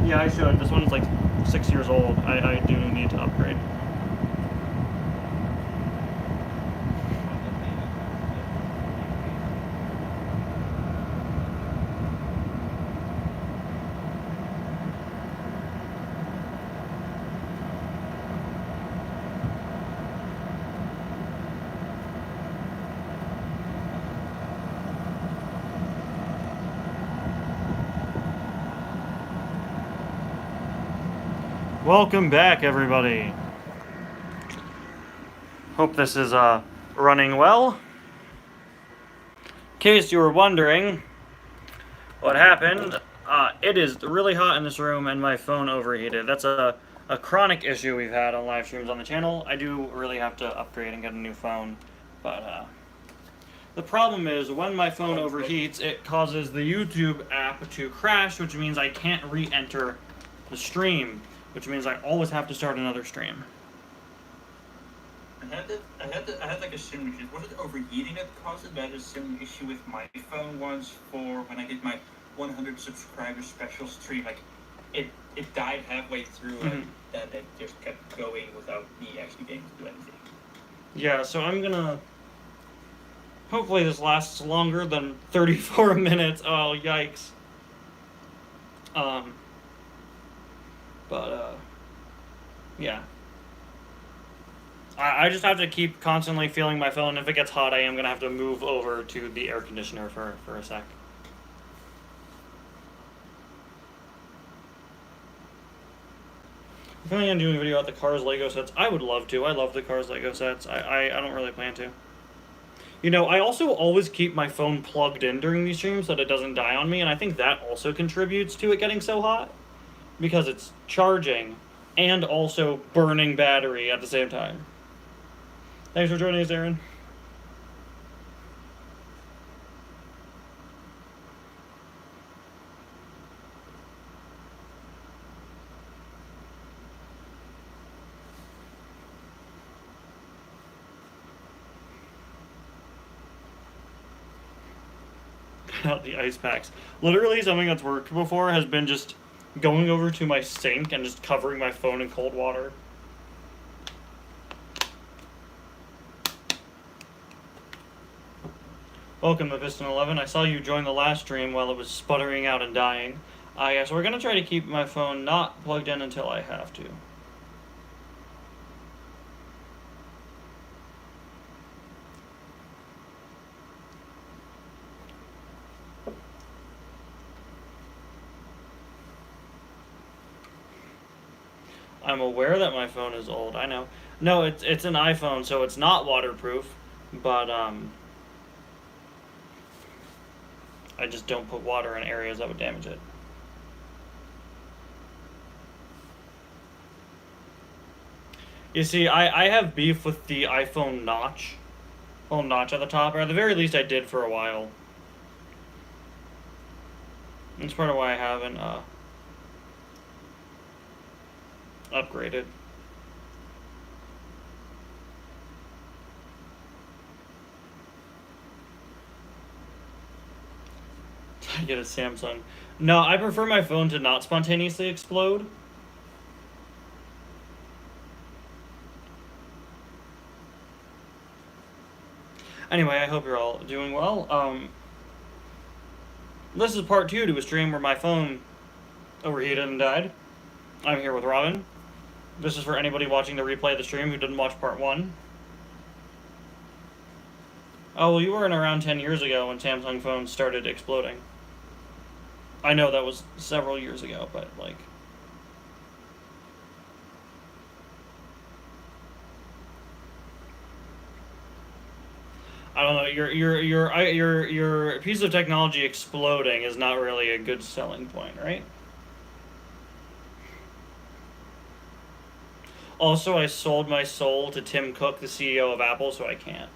Yeah, I should. This one's like 6 years old. I do need to upgrade. Welcome back, everybody. Hope this is running well. In case you were wondering what happened, it is really hot in this room and my phone overheated. That's a chronic issue we've had on live streams on the channel. I do really have to upgrade and get a new phone, but the problem is when my phone overheats, it causes the YouTube app to crash, which means I can't re-enter the stream, which means I always have to start another stream. I had like a similar issue. Was it overheating that caused it? I had a similar issue with my phone once for when I did my 100 subscriber special stream. Like, it died halfway through, and then it just kept going without me actually being able to do anything. Yeah, so I'm gonna... Hopefully this lasts longer than 34 minutes. Oh, yikes. Yeah. I just have to keep constantly feeling my phone. If it gets hot, I am going to have to move over to the air conditioner for a sec. I'm planning on doing a video about the Cars Lego sets. I would love to. I love the Cars Lego sets. I don't really plan to. You know, I also always keep my phone plugged in during these streams so that it doesn't die on me, and I think that also contributes to it getting so hot. Because it's charging and also burning battery at the same time. Thanks for joining us, Aaron. Out the ice packs. Literally, something that's worked before has been just going over to my sink and just covering my phone in cold water. Welcome to Piston 11. I saw you join the last stream while it was sputtering out and dying. Yeah, so we're going to try to keep my phone not plugged in until I have to. I'm aware that my phone is old, I know. No, it's an iPhone, so it's not waterproof, but, I just don't put water in areas that would damage it. You see, I have beef with the iPhone notch. Little notch at the top, or at the very least I did for a while. That's part of why I haven't, upgraded. I get a Samsung. No, I prefer my phone to not spontaneously explode. Anyway, I hope you're all doing well. This is part 2 to a stream where my phone overheated and died. I'm here with Robin. This is for anybody watching the replay of the stream who didn't watch part 1. Oh, well, you weren't around 10 years ago when Samsung phones started exploding. I know that was several years ago, but, like... I don't know, your piece of technology exploding is not really a good selling point, right? Also, I sold my soul to Tim Cook, the CEO of Apple, so I can't.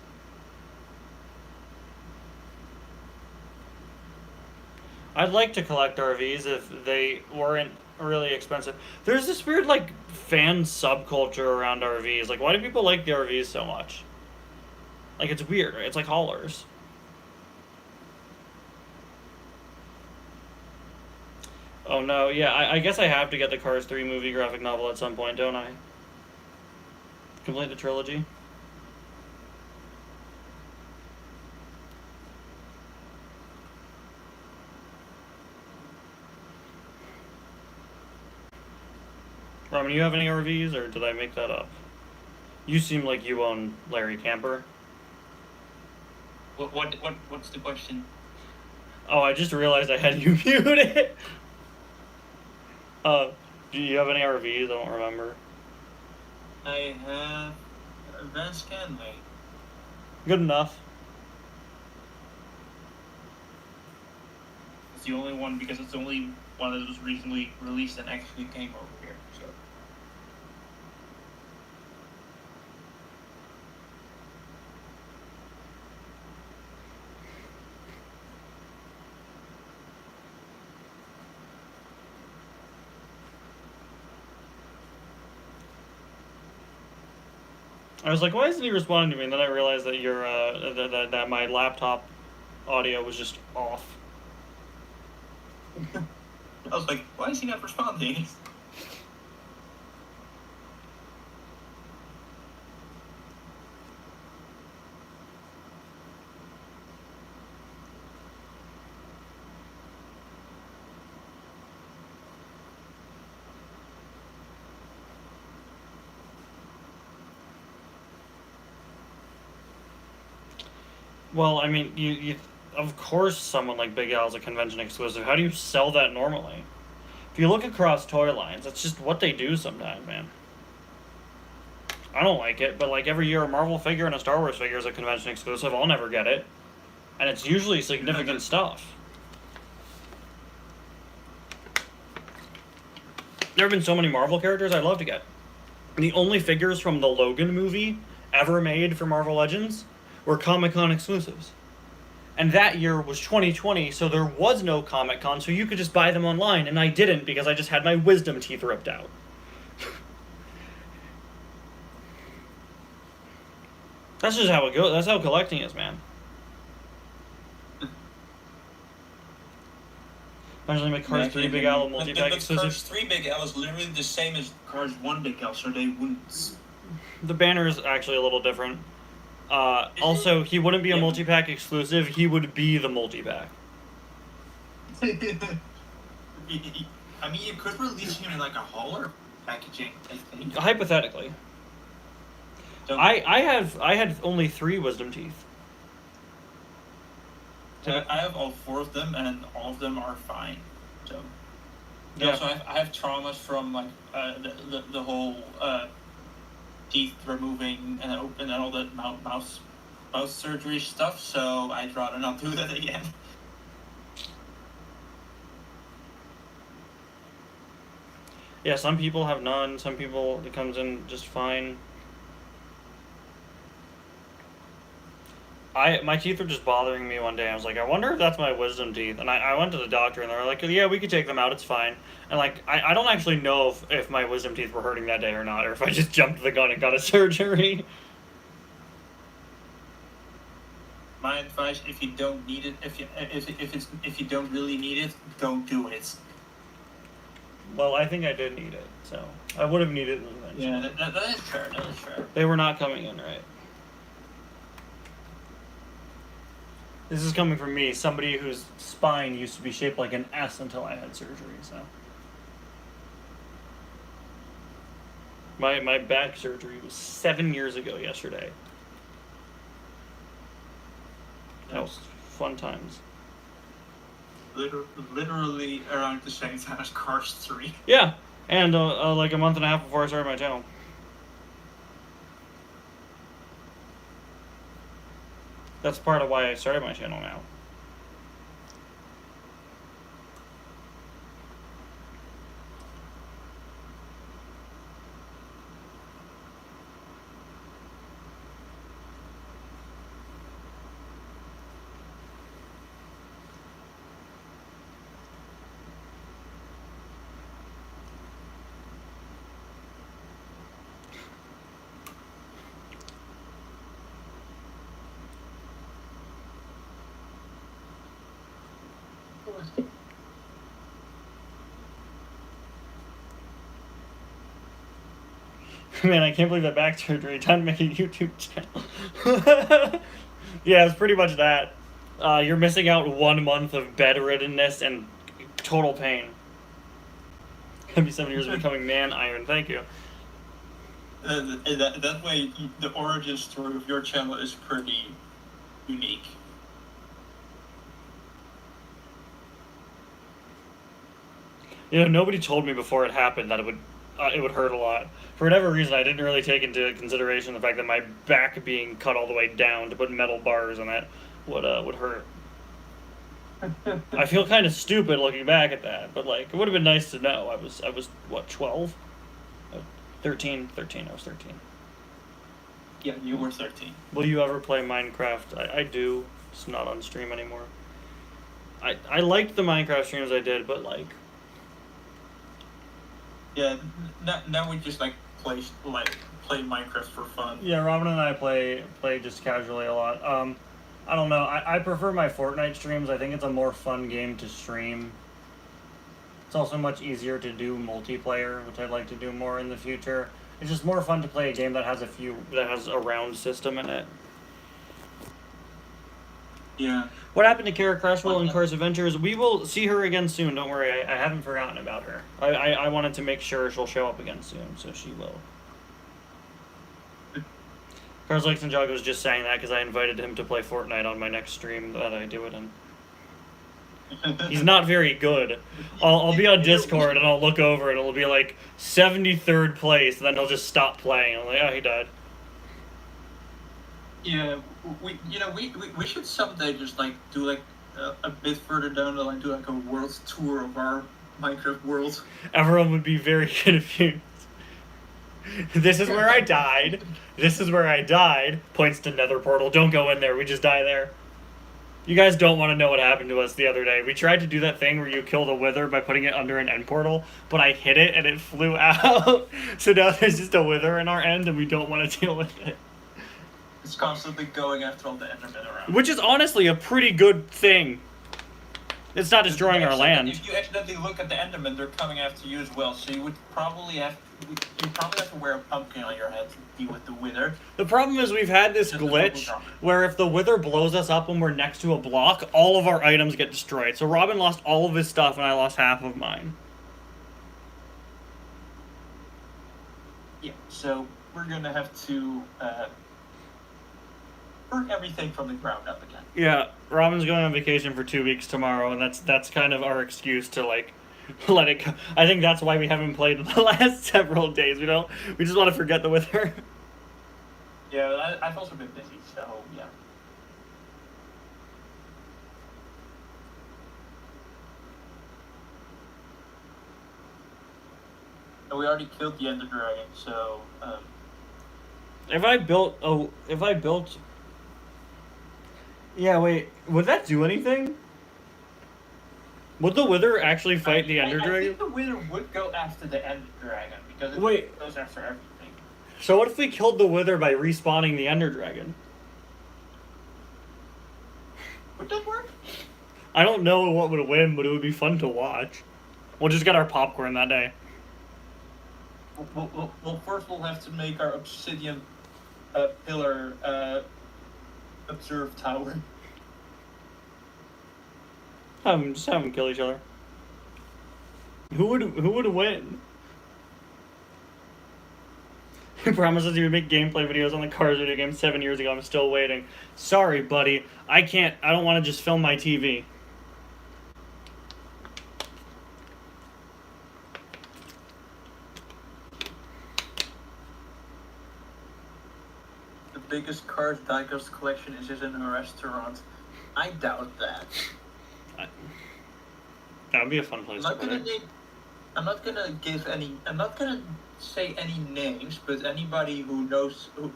I'd like to collect RVs if they weren't really expensive. There's this weird, like, fan subculture around RVs. Like, why do people like the RVs so much? Like, it's weird, right? It's like haulers. Oh no, yeah, I guess I have to get the Cars 3 movie graphic novel at some point, don't I? Complete the trilogy. Robin, you have any RVs, or did I make that up? You seem like you own Larry Camper. What's the question? Oh, I just realized I had you muted. Do you have any RVs? I don't remember. I have Van Scanley. Good enough. It's the only one because it's the only one that was recently released and actually came over here. So. I was like, why isn't he responding to me? And then I realized that that my laptop audio was just off. I was like, why is he not responding? Well, I mean, you of course someone like Big Al is a convention exclusive. How do you sell that normally? If you look across toy lines, that's just what they do sometimes, man. I don't like it, but like every year a Marvel figure and a Star Wars figure is a convention exclusive. I'll never get it. And it's usually significant stuff. There have been so many Marvel characters I'd love to get. The only figures from the Logan movie ever made for Marvel Legends were Comic-Con exclusives. And that year was 2020, so there was no Comic-Con, so you could just buy them online, and I didn't because I just had my wisdom teeth ripped out. That's just how it goes. That's how collecting is, man. Imagine like Cars 3 Big Al multi-pack exclusive. Cars 3 Big Al is literally the same as Cars 1 Big Al, so they wouldn't. The banner is actually a little different. Also, he wouldn't be a multi-pack exclusive, he would be the multi-pack. I mean, you could release him in like a hauler packaging, I think. Hypothetically. I had only 3 wisdom teeth. I have all 4 of them, and all of them are fine. So. Yeah. Also, I have traumas from like the whole teeth removing and open and all that mouth surgery stuff. So I'd rather not do that again. Yeah, some people have none. Some people it comes in just fine. My teeth were just bothering me one day. I was like, I wonder if that's my wisdom teeth. And I went to the doctor, and they were like, yeah, we could take them out. It's fine. And like, I don't actually know if my wisdom teeth were hurting that day or not, or if I just jumped the gun and got a surgery. My advice: if you don't need it, if you don't really need it, don't do it. Well, I think I did need it, so I would have needed it eventually. Yeah, that is fair. That is fair. They were not coming in right. This is coming from me, somebody whose spine used to be shaped like an S until I had surgery, so. My back surgery was 7 years ago yesterday. That was fun times. Literally around the same time as Cars 3. Yeah, and like a month and a half before I started my channel. That's part of why I started my channel now. Man, I can't believe that back surgery. Time to make a YouTube channel. Yeah, it's pretty much that. You're missing out 1 month of bedriddenness and total pain. Could be 7 years of becoming man iron. Thank you. That way, the origin story of your channel is pretty unique. You know, nobody told me before it happened that it would hurt a lot. For whatever reason, I didn't really take into consideration the fact that my back being cut all the way down to put metal bars in it would hurt. I feel kind of stupid looking back at that, but like it would have been nice to know. I was what, 12? 13, I was 13. Yeah, you were 13. Will you ever play Minecraft? I do. It's not on stream anymore. I liked the Minecraft streams I did, but like, yeah, now we just like play Minecraft for fun. yeah, Robin and I play just casually a lot. I don't know. I prefer my Fortnite streams. I think it's a more fun game to stream. It's also much easier to do multiplayer, which I'd like to do more in the future. It's just more fun to play a game that has a round system in it. Yeah. What happened to Kara Crashwell in Cars Adventures? We will see her again soon. Don't worry. I haven't forgotten about her. I wanted to make sure she'll show up again soon, so she will. Cars Lakes and Jog was just saying that because I invited him to play Fortnite on my next stream that I do it in. He's not very good. I'll be on Discord and I'll look over and it'll be like 73rd place, and then he'll just stop playing. I'm like, oh, he died. Yeah, we should someday just like do like a bit further down the line, do like a world tour of our Minecraft world. Everyone would be very confused. This is where I died. This is where I died. Points to Nether portal. Don't go in there. We just die there. You guys don't want to know what happened to us the other day. We tried to do that thing where you kill the wither by putting it under an end portal, but I hit it and it flew out. So now there's just a wither in our end and we don't want to deal with it. It's constantly going after all the endermen around. Which is honestly a pretty good thing. It's not destroying our land. If you accidentally look at the endermen, they're coming after you as well. So you would probably have to wear a pumpkin on your head to deal with the wither. The problem is we've had this glitch where if the wither blows us up when we're next to a block, all of our items get destroyed. So Robin lost all of his stuff and I lost half of mine. Yeah, so we're gonna have to burn everything from the ground up again. Yeah, Robin's going on vacation for 2 weeks tomorrow, and that's kind of our excuse to like let it go. I think that's why we haven't played in the last several days. We just want to forget the wither. Yeah, I've also been busy, so yeah. And we already killed the Ender Dragon, so If I built Yeah, wait, would that do anything? Would the wither actually fight the Ender Dragon? I think the wither would go after the Ender Dragon, because it goes after everything. So what if we killed the wither by respawning the Ender Dragon? Would that work? I don't know what would win, but it would be fun to watch. We'll just get our popcorn that day. Well, first we'll have to make our obsidian pillar observe tower. Just have them kill each other. Who would win? He promises he would make gameplay videos on the Cars video game 7 years ago. I'm still waiting. Sorry, buddy. I don't want to just film my TV. The biggest Cars diecast collection is in a restaurant. I doubt that. That would be a fun place to put it. I'm not gonna say any names, but anybody who knows will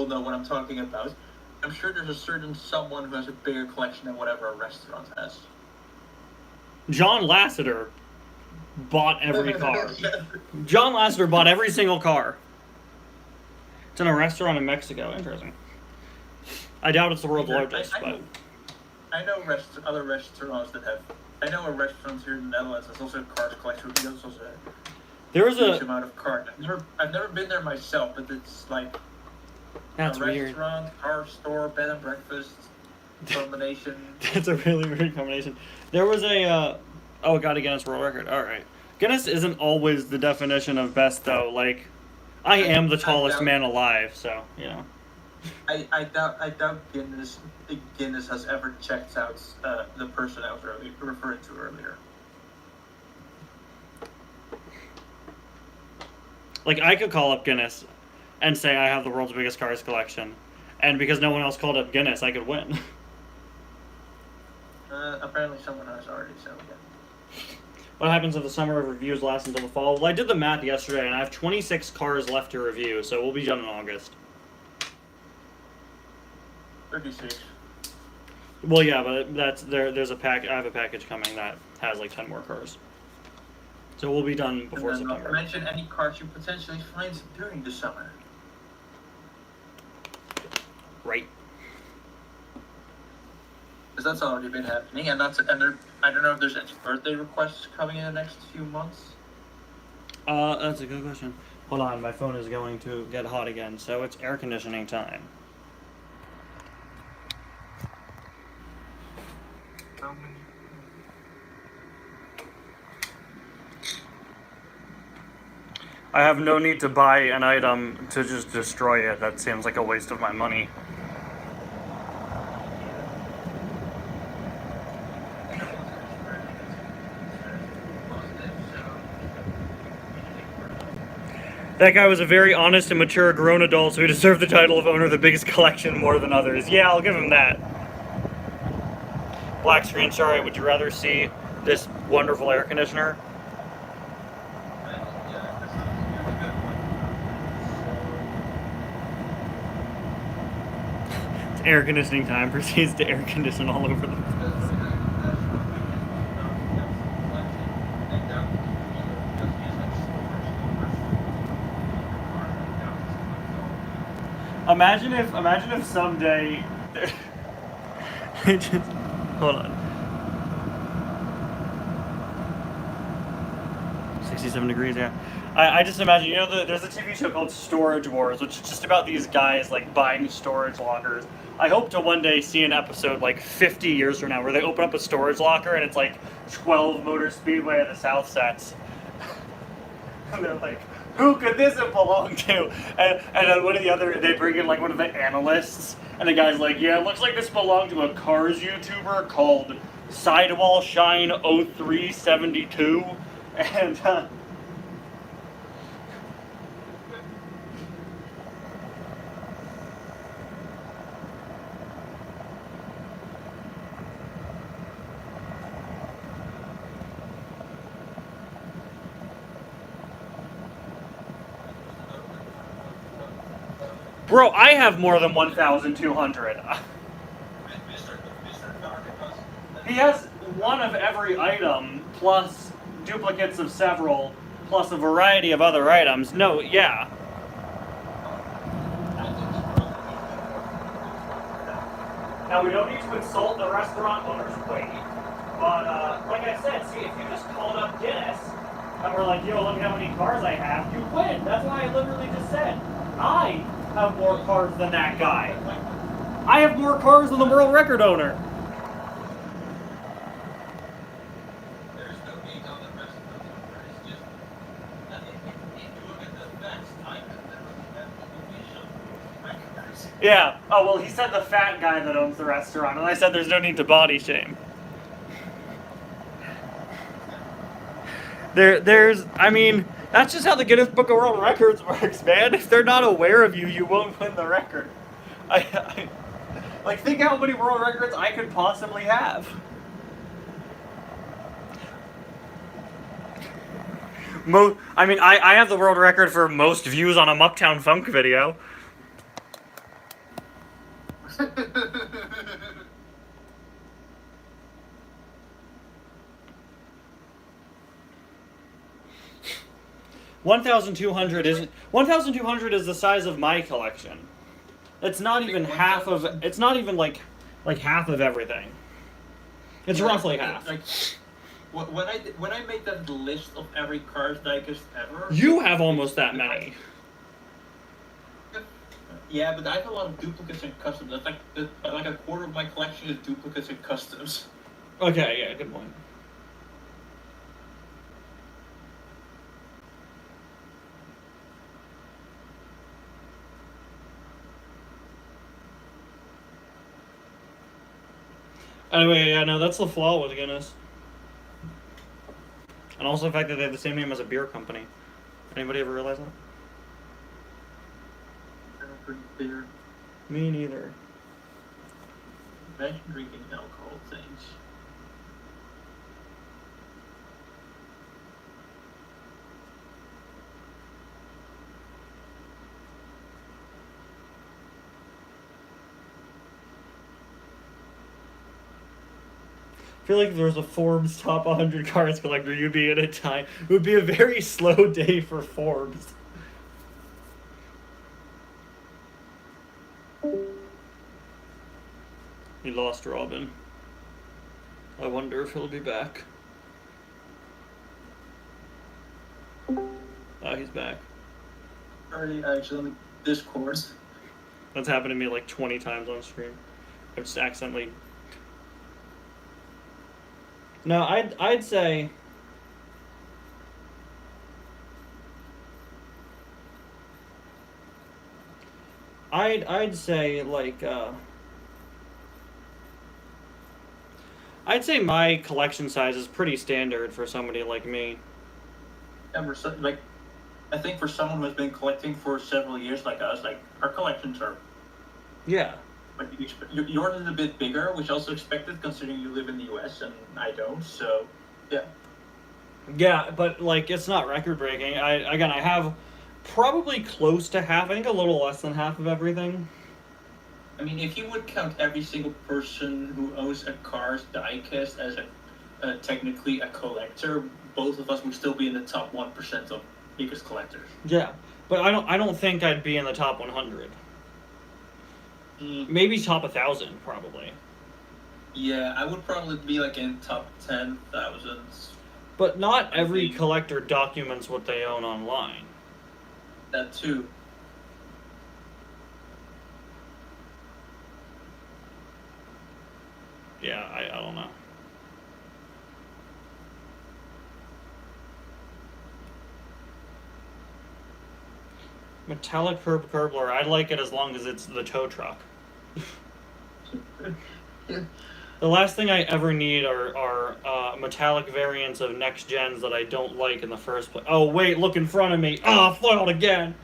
know what I'm talking about. I'm sure there's a certain someone who has a bigger collection than whatever a restaurant has. John Lasseter bought every car. John Lasseter bought every single car. It's in a restaurant in Mexico. Interesting. I doubt it's the world's largest, but... I know other restaurants that have... I know a restaurant here in the Netherlands that's also a Cars collection. There was huge a... amount of cars. I've never been there myself, but it's like That's a weird. restaurant, car store, bed and breakfast combination. That's a really weird combination. There was a... oh, got a Guinness World Record. Alright. Guinness isn't always the definition of best, though. Like, I am the tallest man alive, so, you know. I doubt Guinness has ever checked out the person I was referring to earlier. Like, I could call up Guinness and say I have the world's biggest cars collection. And because no one else called up Guinness, I could win. Apparently someone has already, so yeah. What happens if the summer of reviews lasts until the fall? Well, I did the math yesterday, and I have 26 cars left to review, so we'll be done in August. 36. Well, yeah, but there's a pack. I have a package coming that has like 10 more cars. So we'll be done before And then September. mention any cars you potentially find during the summer. Right. Because that's already been happening, and I don't know if there's any birthday requests coming in the next few months. That's a good question. Hold on, my phone is going to get hot again, so it's air conditioning time. I have no need to buy an item to just destroy it. That seems like a waste of my money. That guy was a very honest and mature grown adult, so he deserved the title of owner of the biggest collection more than others. Yeah, I'll give him that. Black screen, sorry, would you rather see this wonderful air conditioner? It's air conditioning time, proceeds to air condition all over the place. Imagine if someday, just, hold on. 67 degrees, yeah. I just imagine, there's a TV show called Storage Wars, which is just about these guys, like, buying storage lockers. I hope to one day see an episode, like, 50 years from now, where they open up a storage locker, and it's, like, 12 Motor Speedway at the South Sets. And they're like, who could this have belonged to? And then they bring in, like, one of the analysts, and the guy's like, yeah, it looks like this belonged to a Cars YouTuber called Sidewall Shine 0372, and, bro, I have more than 1,200. He has one of every item, plus duplicates of several, plus a variety of other items. No, yeah. Now, we don't need to insult the restaurant owner's weight, but, like I said, see, if you just called up Guinness, and we're like, yo, look how many cars I have, you win. That's why I literally just said, I have more cars than that guy. I have more cars than the world record owner. There's no need on the rest of the number. It's just, if you look at the facts, I recognize. Yeah. Oh, well, he said the fat guy that owns the restaurant, and I said there's no need to body shame. I mean, that's just how the Guinness Book of World Records works, man. If they're not aware of you, you won't win the record. Like, think how many world records I could possibly have. I have the world record for most views on a Mucktown Funk video. $1,200 isn't. 1,200 is the size of my collection. It's not even half of. It's not even like half of everything. It's roughly half. Like, when I made that list of every cars diecast ever, You have almost that many. Yeah, but I have a lot of duplicates and customs. That's like a quarter of my collection is duplicates and customs. Okay, yeah, good point. Anyway, yeah, no, that's the flaw with Guinness. And also the fact that they have the same name as a beer company. Anybody ever realize that? I don't drink beer. Me neither. Imagine drinking alcohol things. I feel like if there was a Forbes top 100 cars collector, you'd be at a time. It would be a very slow day for Forbes. We lost Robin. I wonder if he'll be back. Oh, he's back. Already, actually, on the Discord. That's happened to me like 20 times on stream. I've just accidentally. No, I'd say. I'd say like I'd say my collection size is pretty standard for somebody like me. Ever like, I think for someone who's been collecting for several years, like us, like our collections are. Yeah. But yours is a bit bigger, which also expected considering you live in the U.S. and I don't. So, yeah. Yeah, but like it's not record breaking. I have probably close to half. I think a little less than half of everything. I mean, if you would count every single person who owns a car's diecast as technically a collector, both of us would still be in the top 1% of biggest collectors. Yeah, but I don't think I'd be in the top 100. Maybe top 1,000, probably. Yeah, I would probably be like in top 10,000. But not every collector documents what they own online. That too. Yeah, I don't know. Metallic curbler. I like it as long as it's the tow truck. The last thing I ever need are metallic variants of next gens that I don't like in the first place. Oh wait, look in front of me. Ah, foiled again.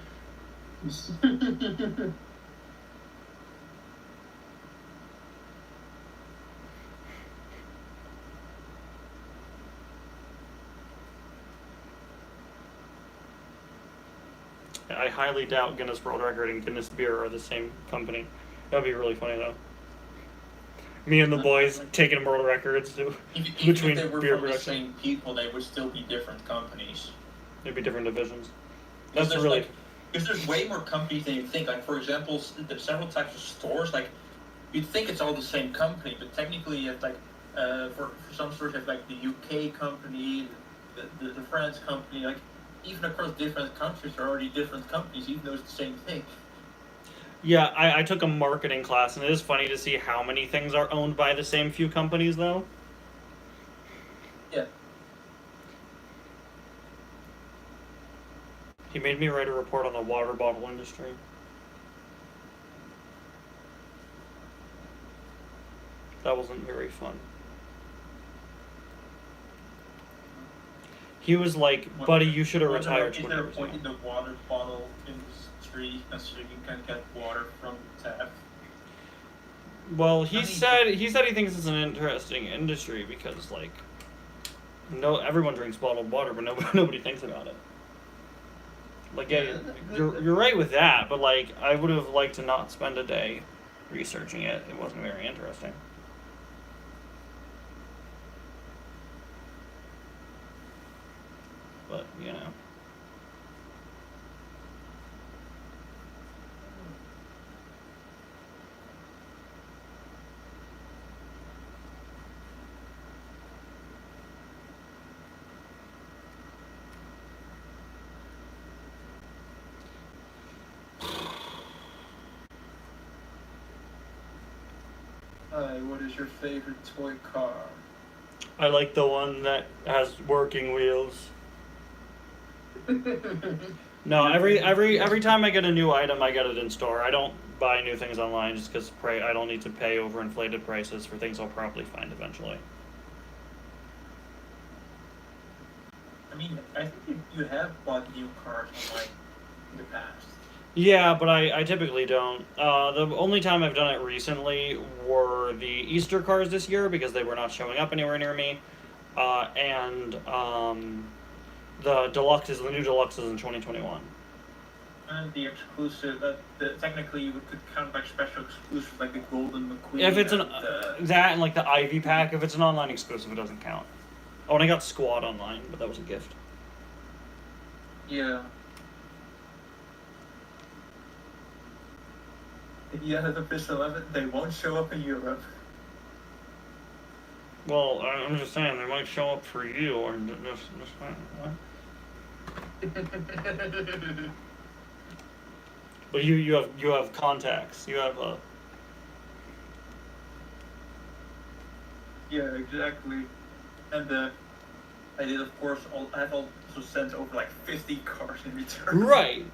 I highly doubt Guinness World Record and Guinness Beer are the same company. That'd be really funny though. Me and the boys taking world records between if they were beer from the production. same people, they would still be different companies. They'd be different divisions. That's really. Because there's way more companies than you think. Like for example, there's several types of stores. Like you'd think it's all the same company, but technically, you have like for some stores, you have like the UK company, the France company. Like even across different countries, there are already different companies, even though it's the same thing. Yeah, I took a marketing class, and it is funny to see how many things are owned by the same few companies, though. Yeah. He made me write a report on the water bottle industry. That wasn't very fun. He was like, buddy, you should have retired 20 years ago. Is there a point in the water bottle industry considering you can get water from tap? Well, he said he thinks it's an interesting industry because like everyone drinks bottled water, but nobody thinks about it. Like, yeah, you're right with that, but like I would have liked to not spend a day researching it. It wasn't very interesting. But, you know. Hi, what is your favorite toy car? I like the one that has working wheels. No, every time I get a new item, I get it in store. I don't buy new things online just because I don't need to pay overinflated prices for things I'll probably find eventually. I mean, I think you have bought new cars online in the past. Yeah, but I typically don't. The only time I've done it recently were the Easter cars this year because they were not showing up anywhere near me, and the deluxes, the new deluxes in 2021. And the exclusive, technically you could count like special exclusives like the Golden McQueen. If it's and and like the Ivy pack, if it's an online exclusive, it doesn't count. Oh, and I got Squad online, but that was a gift. yeah. Yeah, the Fish 11, they won't show up in Europe. Well, I'm just saying they might show up for you, or just what? But you have contacts. You have a. Yeah, exactly. And I did, of course, I've also sent over like 50 cars in return. Right.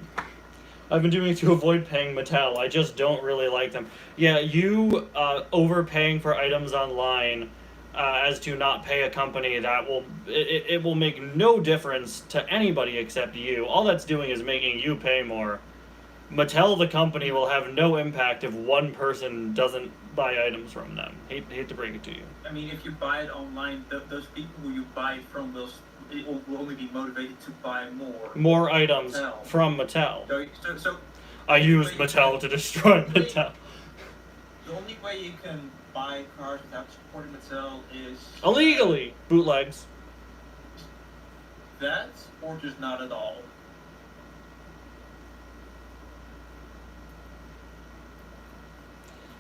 I've been doing it to avoid paying Mattel. I just don't really like them. Yeah, you overpaying for items online as to not pay a company that it will make no difference to anybody except you. All that's doing is making you pay more. Mattel, the company, will have no impact if one person doesn't buy items from them. Hate to break it to you. I mean, if you buy it online, those people who you buy it from will only be motivated to buy more. More items Mattel. From Mattel. So I used Mattel to destroy Mattel. the only way you can buy cars without supporting Mattel is Illegally! Bootlegs. that, or just not at all.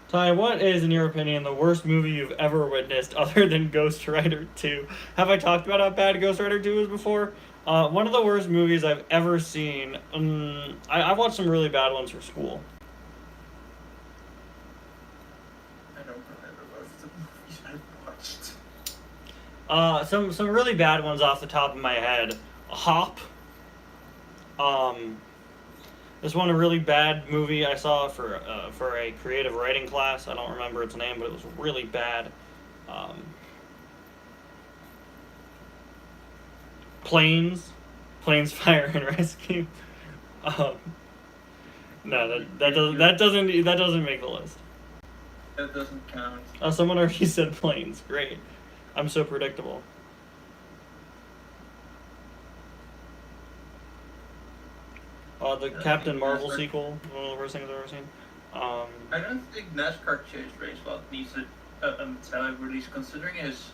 Ty, what is, in your opinion, the worst movie you've ever witnessed other than Ghost Rider 2? Have I talked about how bad Ghost Rider 2 is before? One of the worst movies I've ever seen. I've watched some really bad ones for school. I don't remember most of the movies I've watched. Some really bad ones off the top of my head. Hop. This one a really bad movie I saw for a creative writing class. I don't remember its name, but it was really bad. Planes, Fire and Rescue. No, that doesn't make the list. That doesn't count. Someone already said Planes. Great. I'm so predictable. The Captain Marvel sequel, one of the worst things I've ever seen. I don't think NASCAR Chase Race needs a metallic release, considering his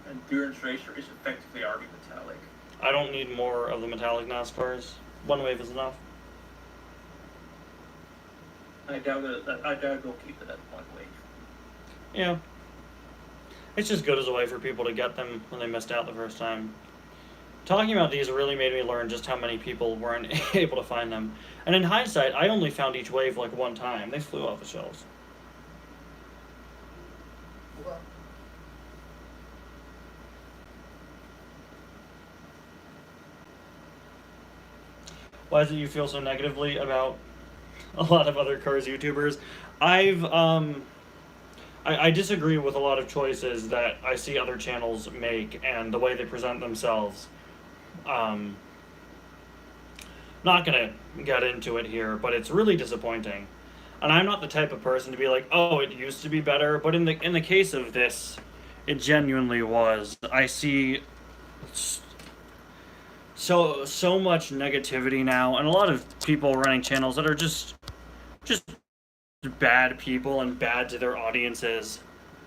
endurance racer is effectively already metallic. I don't need more of the metallic NASCARs. One wave is enough. I doubt they'll keep it at one wave. Yeah. It's just good as a way for people to get them when they missed out the first time. Talking about these really made me learn just how many people weren't able to find them. And in hindsight, I only found each wave like one time. They flew off the shelves. Well, Why is it you feel so negatively about a lot of other Cars YouTubers? I disagree with a lot of choices that I see other channels make and the way they present themselves. Not gonna get into it here, but it's really disappointing. And I'm not the type of person to be like, oh, it used to be better, but in the case of this, it genuinely was. I see so much negativity now, and a lot of people running channels that are just bad people and bad to their audiences,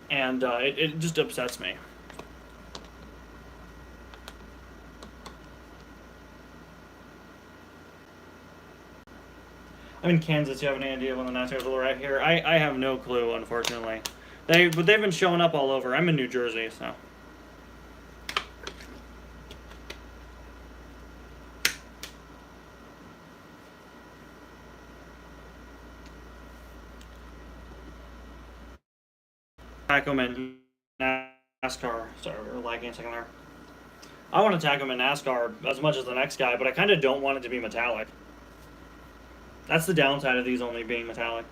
and it just upsets me. I'm in Kansas. You have any idea when the Nationals will arrive here? I have no clue, unfortunately. They've been showing up all over. I'm in New Jersey, so. tackle him in NASCAR. Sorry, we were lagging a second there. I want to tackle him in NASCAR as much as the next guy, but I kind of don't want it to be metallic. That's the downside of these only being metallic.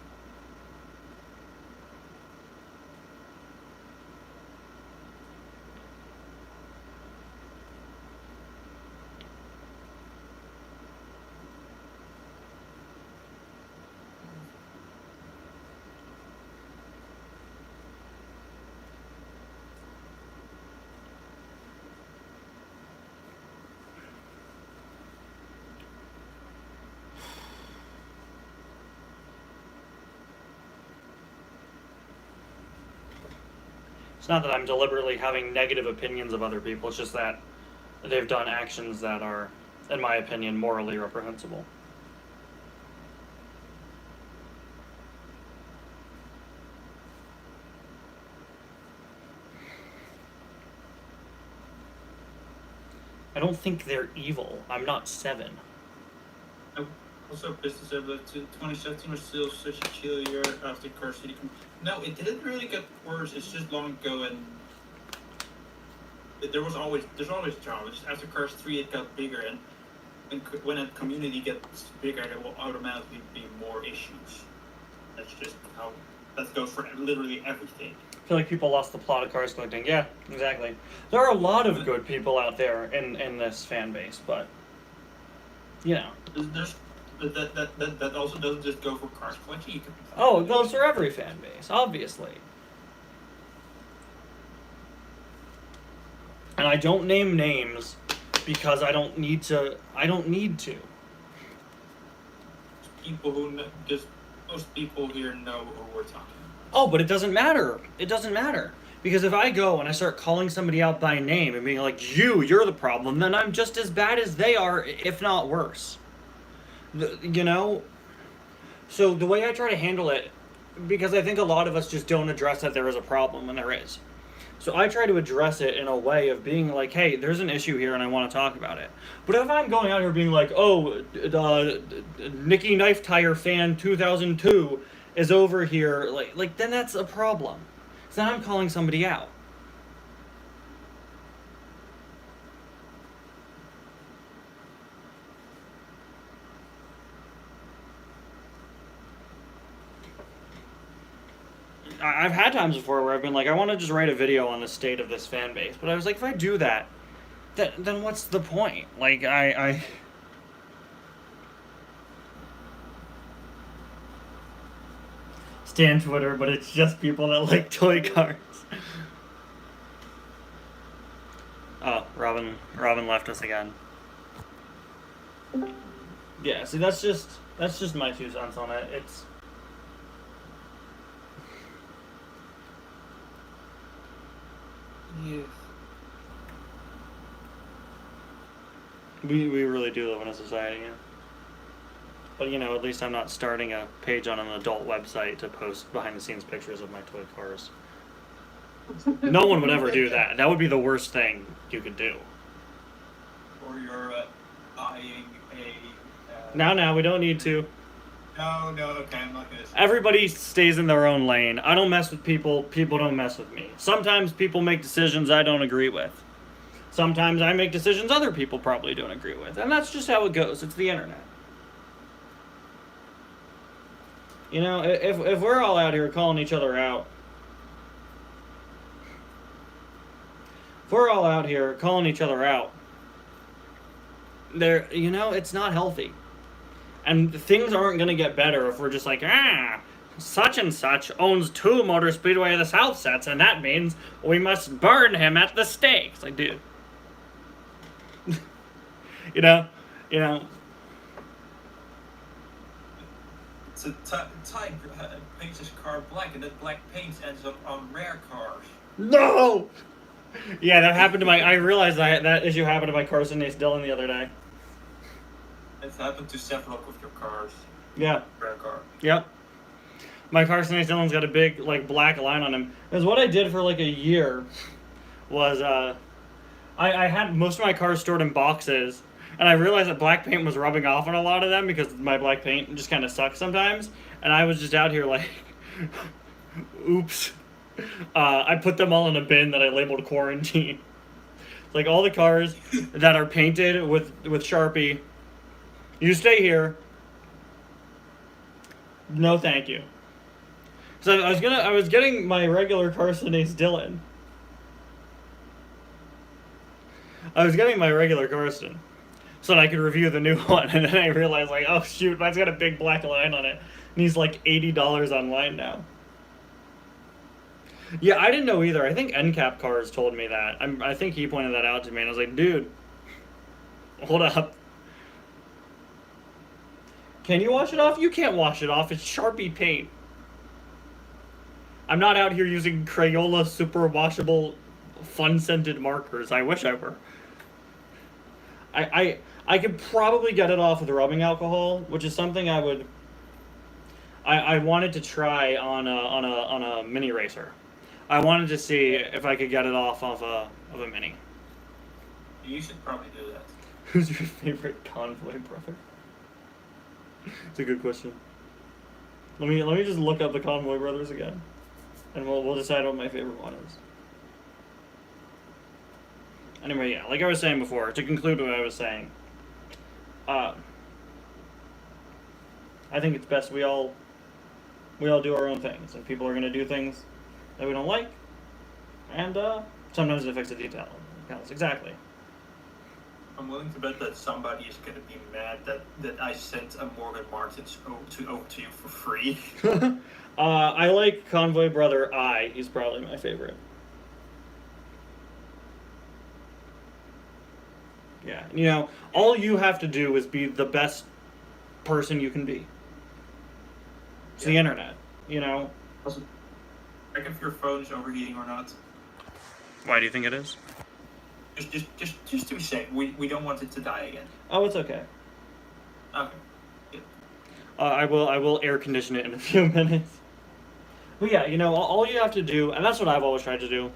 It's not that I'm deliberately having negative opinions of other people, it's just that they've done actions that are, in my opinion, morally reprehensible. I don't think they're evil. I'm not 7. Also, business of 2017 was still such a chill year after Car City. No, it didn't really get worse. It's just long ago, and there's always drama. Just after Cars 3, it got bigger, and when a community gets bigger, there will automatically be more issues. That's just how that goes for literally everything. I feel like people lost the plot of Cars Collecting. Yeah, exactly. There are a lot of good people out there in this fan base, but you know. That also doesn't just go for Cars Collecting. You can, oh, it goes for every fan base, obviously. And I don't name names because I don't need to. People who just most people here know who we're talking about. Oh, but it doesn't matter. It doesn't matter. Because if I go and I start calling somebody out by name and being like, you're the problem, then I'm just as bad as they are, if not worse. You know? So the way I try to handle it, because I think a lot of us just don't address that there is a problem when there is. So I try to address it in a way of being like, hey, there's an issue here and I want to talk about it. But if I'm going out here being like, oh, Nicky Knife Tire fan 2002 is over here, like then that's a problem. So then I'm calling somebody out. I've had times before where I've been like, I want to just write a video on the state of this fan base. But I was like, if I do that, then what's the point? Like, I stand Twitter, but it's just people that like toy cars. Oh, Robin left us again. Yeah, see, that's just my 2 cents on it. It's... Yeah. We really do live in a society, yeah. But, you know, at least I'm not starting a page on an adult website to post behind-the-scenes pictures of my toy cars. No one would ever do that. That would be the worst thing you could do. Or you're buying a... Now, we don't need to. No, okay, I'm not gonna say. Everybody stays in their own lane. I don't mess with people. People don't mess with me. Sometimes people make decisions I don't agree with. Sometimes I make decisions other people probably don't agree with. And that's just how it goes. It's the internet. You know, if we're all out here calling each other out, there, you know, it's not healthy. And things aren't going to get better if we're just like, such and such owns 2 Motor Speedway of the South sets, and that means we must burn him at the stake. It's like, dude. you know. So Ty paints his car black, and that black paint ends up on rare cars. No! Yeah, that happened to I realized that issue happened to my Carson Ace Dillon the other day. It's happened to several of your cars. Yeah. Rare car. Yep. My Carson Ace Dillon's got a big, like, black line on him. Because what I did for, like, a year was, I had most of my cars stored in boxes, and I realized that black paint was rubbing off on a lot of them because my black paint just kind of sucks sometimes. And I was just out here like, oops. I put them all in a bin that I labeled quarantine. Like all the cars that are painted with Sharpie, you stay here. No, thank you. So I was getting my regular Carson Ace Dillon. I was getting my regular Carson, so that I could review the new one, and then I realized, like, oh shoot, mine's got a big black line on it, and he's like $80 online now. Yeah, I didn't know either. I think NCAP Cars told me that. I think he pointed that out to me, and I was like, dude, hold up. Can you wash it off? You can't wash it off. It's Sharpie paint. I'm not out here using Crayola super washable, fun-scented markers. I wish I were. I could probably get it off with rubbing alcohol, which is something I would... I wanted to try on a mini racer. I wanted to see if I could get it off of a mini. You should probably do that. Who's your favorite Convoy brother? It's a good question. Let me just look up the Convoy brothers again, and we'll decide what my favorite one is. Anyway, yeah, like I was saying before, to conclude what I was saying, I think it's best we all do our own things, and people are gonna do things that we don't like, and sometimes it affects the detail. Exactly. I'm willing to bet that somebody is going to be mad that I sent a Morgan Martins over to you for free. I like Convoy Brother I. He's probably my favorite. Yeah, you know, all you have to do is be the best person you can be. It's the internet, you know? Check if your phone's overheating or not. Why do you think it is? Just to be safe. We don't want it to die again. Oh, it's okay. Okay. Yeah. I will air condition it in a few minutes. But yeah, you know, all you have to do, and that's what I've always tried to do.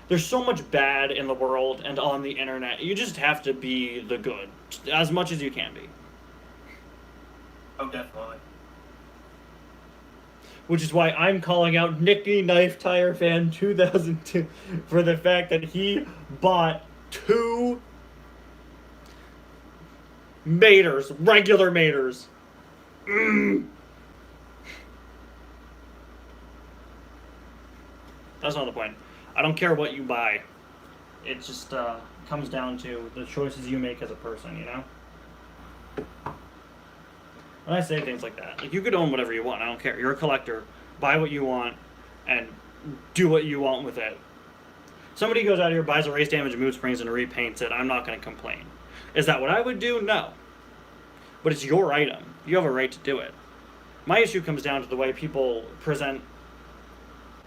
There's so much bad in the world and on the internet. You just have to be the good, as much as you can be. Oh, definitely. Which is why I'm calling out Nicky Knife Tire Fan 2002 for the fact that he bought 2 maters, regular maters. That's not the point. I don't care what you buy. It just comes down to the choices you make as a person, you know? When I say things like that, like, you could own whatever you want. I don't care. You're a collector. Buy what you want, and do what you want with it. Somebody goes out here, buys a race damaged mood springs, and repaints it. I'm not going to complain. Is that what I would do? No. But it's your item. You have a right to do it. My issue comes down to the way people present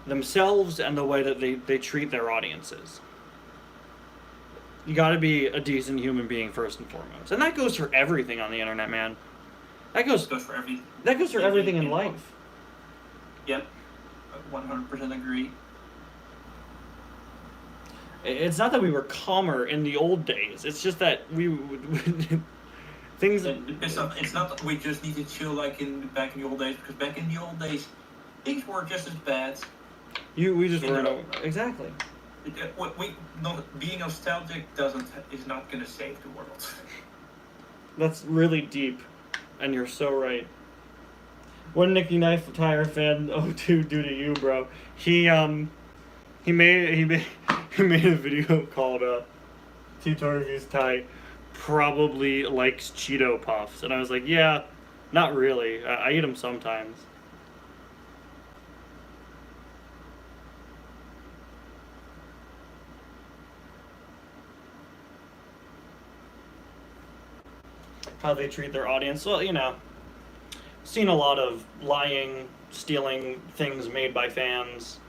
themselves and the way that they treat their audiences. You got to be a decent human being first and foremost, and that goes for everything on the internet, man. That goes for everything. That goes for everything in life. Yep, 100% agree. It's not that we were calmer in the old days. It's just that things. It's not that we just need to chill like back in the old days, because back in the old days, things were just as bad. We just weren't exactly. Being nostalgic is not going to save the world. That's really deep, and you're so right. What did Nicky Knife Tire Fan 02 do to you, bro? He made a video called Tito Reviews Ty probably likes Cheeto Puffs, and I was like, yeah, not really. I eat them sometimes. How they treat their audience. Well, you know, seen a lot of lying, stealing things made by fans,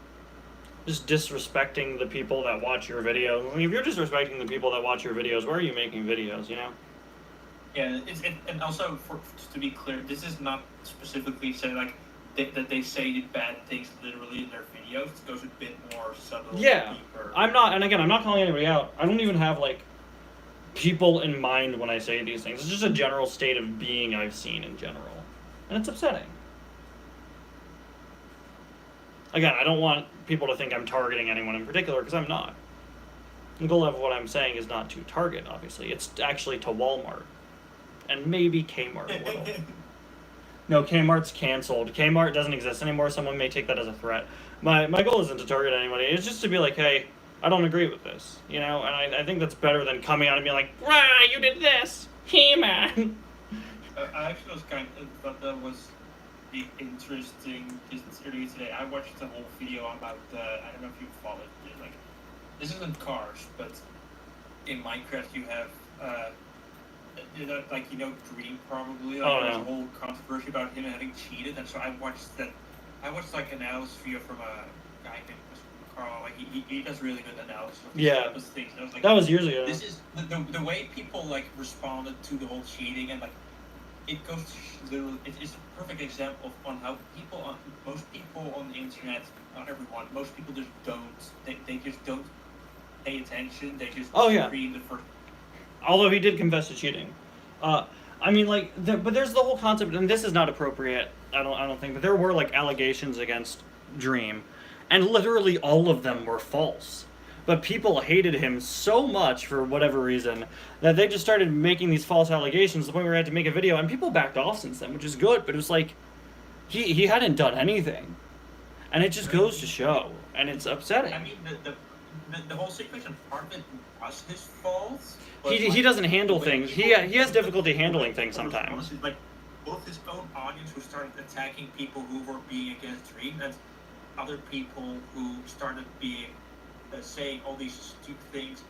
just disrespecting the people that watch your video. I mean, if you're disrespecting the people that watch your videos, why are you making videos, you know? Yeah, and also, to be clear, this is not specifically saying, like, that they say bad things literally in their videos. It goes a bit more subtle. Yeah, deeper. I'm not, and again, I'm not calling anybody out. I don't even have, like, people in mind when I say these things. It's just a general state of being I've seen in general. And it's upsetting. Again, I don't want people to think I'm targeting anyone in particular, because I'm not. The goal of what I'm saying is not to target, obviously. It's actually to Walmart. And maybe Kmart a little. No, Kmart's canceled. Kmart doesn't exist anymore. Someone may take that as a threat. My goal isn't to target anybody. It's just to be like, hey, I don't agree with this. You know? And I think that's better than coming out and being like, rah, you did this. Hey, man. I actually was thought that was interesting just earlier today. I watched the whole video about I don't know if you followed it. Like, this isn't Cars, but in Minecraft you have Dream probably. Like, there's a whole controversy about him having cheated, and so I watched that. I watched like an analysis video from a guy named Carl. Like he does really good analysis of those things. And I was like, that was years ago. This is the way people like responded to the whole cheating, and like it goes to literally. It's a perfect example on how most people on the internet, not everyone, most people just don't. They just don't pay attention. They just read the first. Although he did confess to cheating. I mean, like, but there's the whole concept, and this is not appropriate, I don't think, but there were, like, allegations against Dream, and literally all of them were false. But people hated him so much, for whatever reason, that they just started making these false allegations to the point where I had to make a video, and people backed off since then, which is good, but it was like, he hadn't done anything. And it just goes to show, and it's upsetting. I mean, the whole situation, part of it was his fault. He doesn't handle things. He has difficulty handling things sometimes. Like both his own audience who started attacking people who were being against Dream, and other people who started being saying all these stupid things.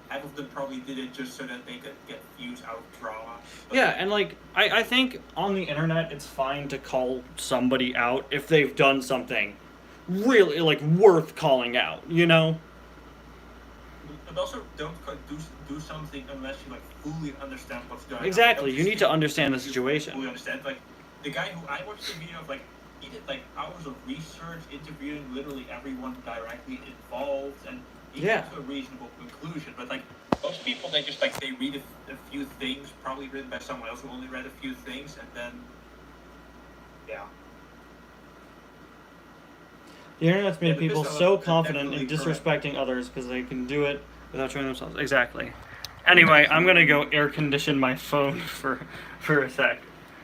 Half of them probably did it just so that they could get views out of drama. But yeah, and like I think on the internet it's fine to call somebody out if they've done something really like worth calling out, you know? But also don't do something unless you like fully understand what's going on. Exactly, you need to understand the situation. Fully understand. Like the guy who I watched the video of, like he did like hours of research, interviewing literally everyone directly involved, and he came to a reasonable conclusion. But like most people, they just like they read a few things, probably written by someone else who only read a few things, and then The internet's made people so confident in disrespecting others because they can do it without showing themselves. Exactly. Anyway, I'm gonna go air condition my phone for a sec.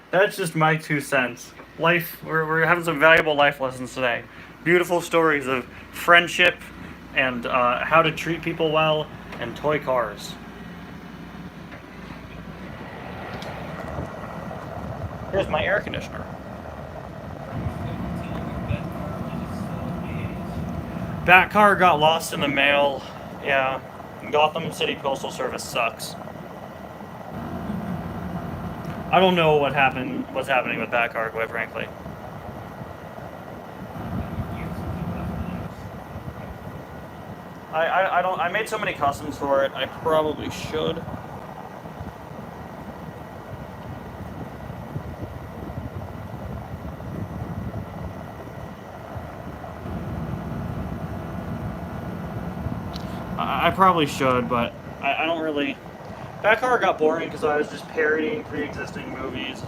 That's just my 2 cents. Life, we're having some valuable life lessons today. Beautiful stories of friendship and how to treat people well and toy cars. Here's my air conditioner. That car got lost in the mail. Yeah, Gotham City Postal Service sucks. I don't know what's happening with that car, quite frankly. I made so many customs for it, I probably should. I probably should, but I don't really... That car got boring because I was just parodying pre-existing movies.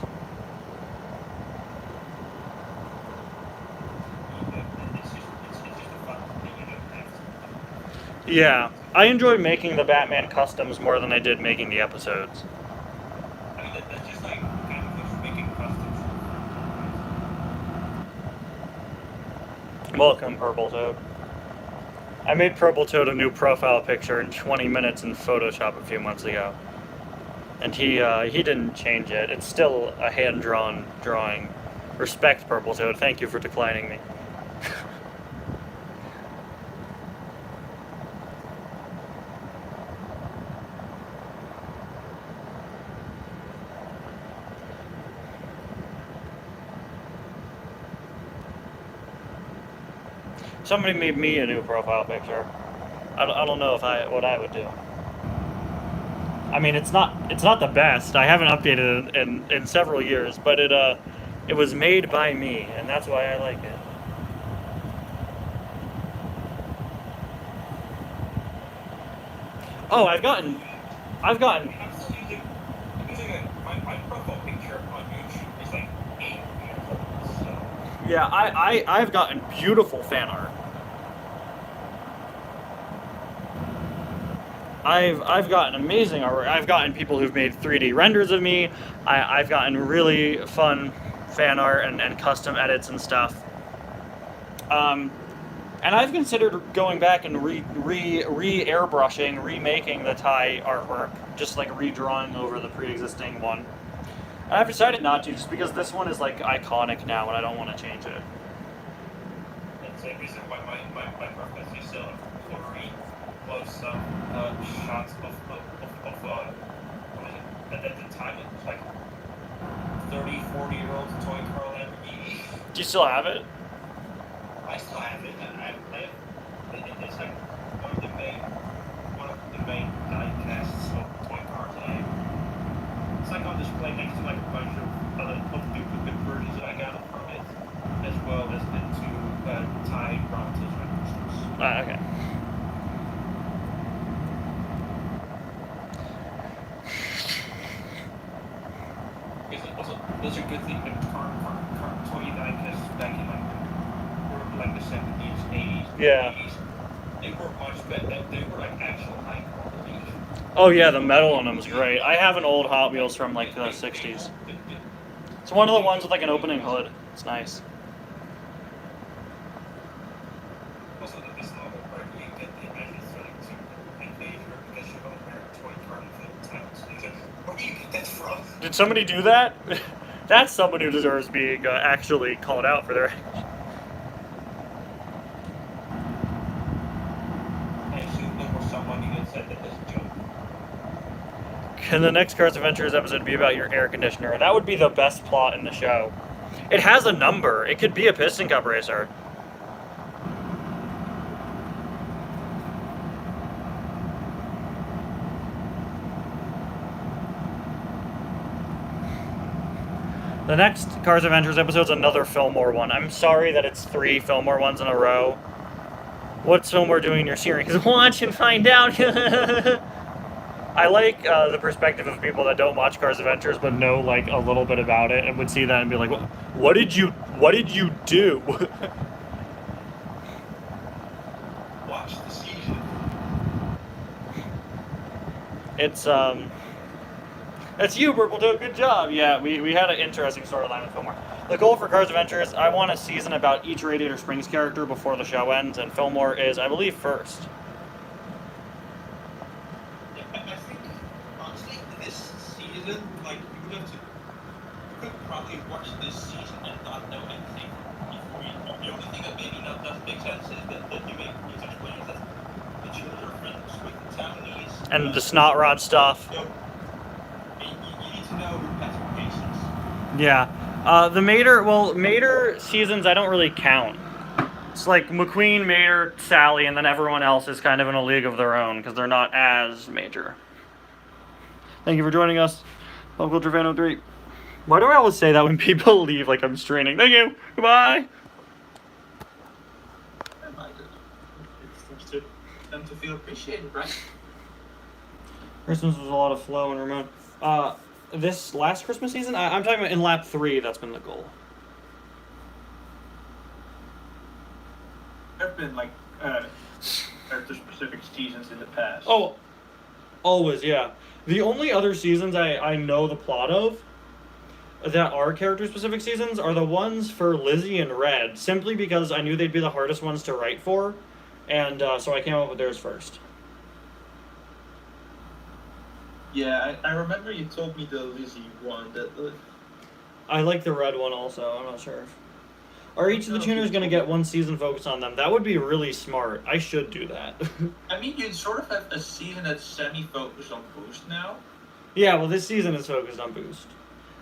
Yeah, I enjoyed making the Batman customs more than I did making the episodes. I mean, that's just like kind of just making customs. Welcome, Purple Toad. I made Purple Toad a new profile picture in 20 minutes in Photoshop a few months ago. And he didn't change it. It's still a hand-drawn drawing. Respect, Purple Toad. Thank you for declining me. Somebody made me a new profile picture. I don't know what I would do. I mean, it's not the best. I haven't updated it in several years, but it was made by me, and that's why I like it. Oh, I've gotten. I'm still using my profile picture on YouTube is like 8 years old, so. Yeah, I've gotten beautiful fan art. I've gotten amazing artwork. I've gotten people who've made 3D renders of me. I've gotten really fun fan art and custom edits and stuff. And I've considered going back and airbrushing, remaking the Thai artwork, just like redrawing over the pre-existing one. And I've decided not to, just because this one is like iconic now, and I don't want to change it. That's the reason why my preference is blurry close-up shots of at the time it was like 30-40-year-old toy car Lamborghini. Do you still have it? I still have it. It's like one of the main die casts of toy cars. It's like on display next to like a bunch of other duplicate versions that I got from it, as well as the two Thai Brontos registers. Okay. Those are good things. Current toy diecasts back in like the 70s, 80s, Yeah. 80s, they were much better. They were like actual high quality. Oh yeah, the metal on them is great. I have an old Hot Wheels from like the 60s. It's one of the ones with like an opening hood. It's nice. Also, this novel where you get the images starting to invade her because you don't wear a toy car in the times. Where do you get that from? Did somebody do that? That's someone who deserves being actually called out for their actions. I assume there was somebody that said that this joke. Can the next Cars Adventures episode be about your air conditioner? That would be the best plot in the show. It has a number. It could be a piston cup racer. The next Cars Adventures episode is another Fillmore one. I'm sorry that it's 3 Fillmore ones in a row. What's Fillmore doing in your series? Watch and find out. I like the perspective of people that don't watch Cars Adventures but know like a little bit about it and would see that and be like, "What did you do?" Watch the season. It's you, Purple Toad. Good job. Yeah, we had an interesting storyline with Fillmore. The goal for Cars Adventures, I want a season about each Radiator Springs character before the show ends, and Fillmore is, I believe, first. Yeah, I think honestly, this season, like you could probably watch this season and not know anything. The only thing that maybe doesn't make sense is that you make me explain is that the children are friends with the Taiwanese. And the snot rod stuff. You need to know Patrick Patience. Yeah. The Mater seasons I don't really count. It's like McQueen, Mater, Sally, and then everyone else is kind of in a league of their own because they're not as major. Thank you for joining us. Pop Culture Fan 03. Why do I always say that when people leave like I'm straining? Thank you. Goodbye. It's to them to feel appreciated, right? Christmas was a lot of flow and Ramon. This last Christmas season, I'm talking about in lap 3. That's been the goal. There have been like character-specific seasons in the past. Oh, always, yeah. The only other seasons I know the plot of that are character-specific seasons are the ones for Lizzie and Red, simply because I knew they'd be the hardest ones to write for, and so I came up with theirs first. Yeah, I remember you told me the Lizzie one. I like the Red one also, I'm not sure. Are each of the tuners going to get one season focused on them? That would be really smart. I should do that. I mean, you sort of have a season that's semi-focused on Boost now. Yeah, well, this season is focused on Boost.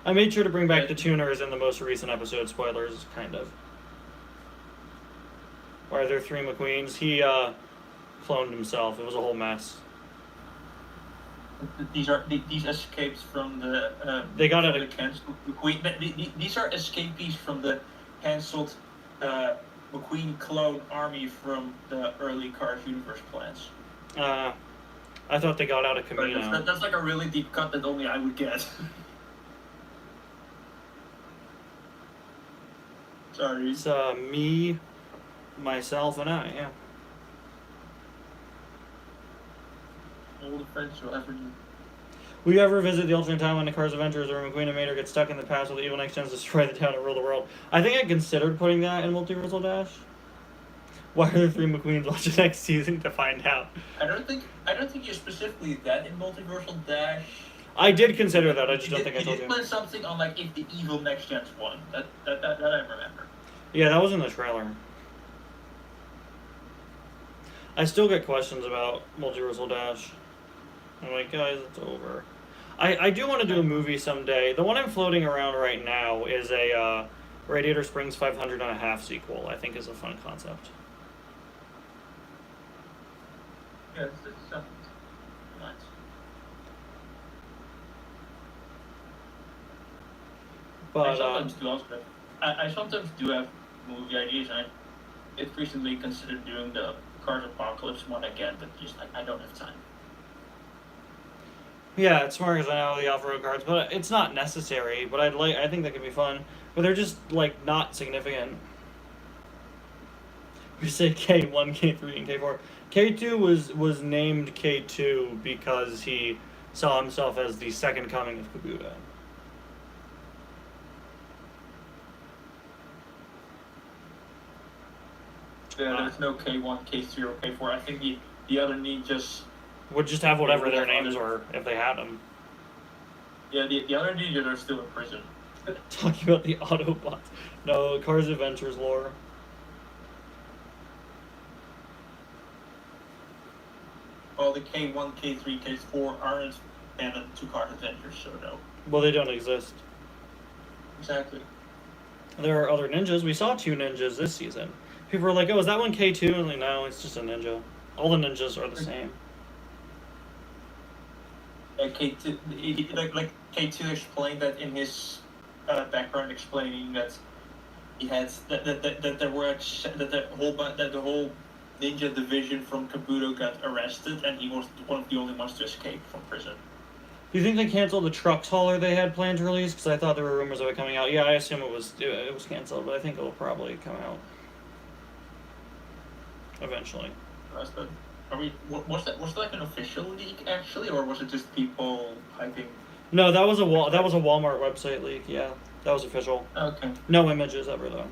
I made sure to bring back the tuners in the most recent episode. Spoilers, kind of. Why are there 3 McQueens? He cloned himself. It was a whole mess. These are these escapes from the. They got from it. the canceled McQueen. These are escapees from the canceled McQueen clone army from the early Cars Universe plans. I thought they got out of Camino. That's like a really deep cut that only I would get. Sorry. It's me, myself, and I. Yeah. All the friends you'll ever need. Will you ever visit the alternate timeline of Cars Adventures where McQueen and Mater get stuck in the past while the evil next gens destroy the town and rule the world? I think I considered putting that in Multiversal Dash. Why are there 3 McQueens? Watch the next season to find out. I don't think you specifically that in Multiversal Dash. I did consider that. I just don't think I You told did you. plan something on like if the evil next gens won. That I remember. Yeah, that was in the trailer. I still get questions about Multiversal Dash. I'm like, guys, it's over. I do want to do a movie someday. The one I'm floating around right now is a Radiator Springs 500 and a half sequel. I think is a fun concept. Yeah, it's nice. But I sometimes do also. I sometimes do have movie ideas, and I recently considered doing the Cars Apocalypse one again, but just like I don't have time. yeah, it's smart because I know the off-road cards, but it's not necessary. But I think that could be fun. But they're just like not significant. We say K1, K3, and K4. K2 was named K2 because he saw himself as the second coming of Kabuto. Yeah, there's no K1, K3, or K4. I think the other ninjas. Would just have whatever Yeah, their we'll have names were if they had them. Yeah, the other ninjas are still in prison. Talking about the Autobots. No, Cars Adventures lore. Well, the K1, K3, K4 aren't canon to Cars Adventures, so no. Well, they don't exist. Exactly. There are other ninjas. We saw 2 ninjas this season. People were like, oh, is that one K2? And like, no, it's just a ninja. All the ninjas are the same. K2, like K2 explained that in his background, explaining that he had that there were that the whole ninja division from Kabuto got arrested, and he was one of the only ones to escape from prison. Do you think they canceled the Trucks hauler they had planned to release? Because I thought there were rumors of it coming out. Yeah, I assume it was canceled, but I think it will probably come out eventually. Was that like an official leak actually, or was it just people hyping? No, that was a Walmart website leak. Yeah, that was official. Okay. No images ever though.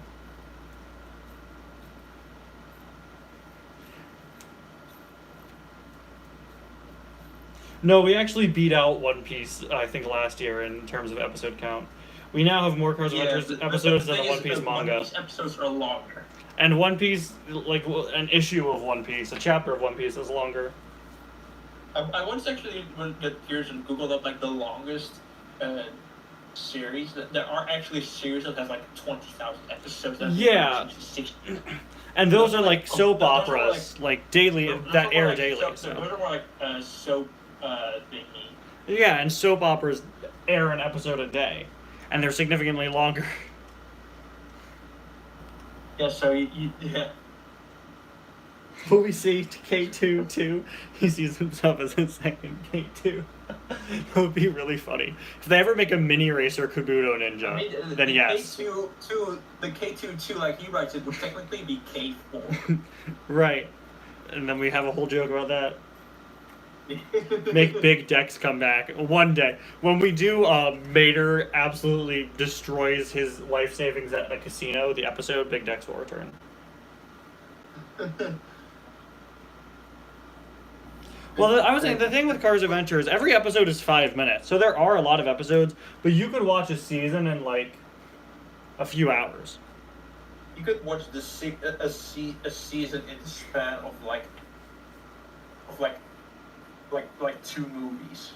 No, we actually beat out One Piece, I think, last year in terms of episode count. We now have more Cars Adventures episodes than the One Piece manga. One Piece episodes are longer. And One Piece, like an issue of One Piece, a chapter of One Piece is longer. I once actually get curious and Googled up like the longest series. There are actually series that have like 20,000 episodes. Yeah. And those are like soap operas, like daily, that air daily. So. Those are more like soap thingy. Yeah, and soap operas air an episode a day, and they're significantly longer. Yeah, so yeah. Will we see K2 too? He sees himself as a second K2. That would be really funny. If they ever make a mini racer Kabuto Ninja, then yes. The K2, like he writes it, would technically be K4. Right. And then we have a whole joke about that. Make Big Dex come back one day. When we do Mater absolutely destroys his life savings at a casino, the episode, Big Dex will return. Well, I was saying, the thing with Cars Adventures, every episode is 5 minutes. So there are a lot of episodes, but you could watch a season in like a few hours. You could watch a season in the span of like 2 movies.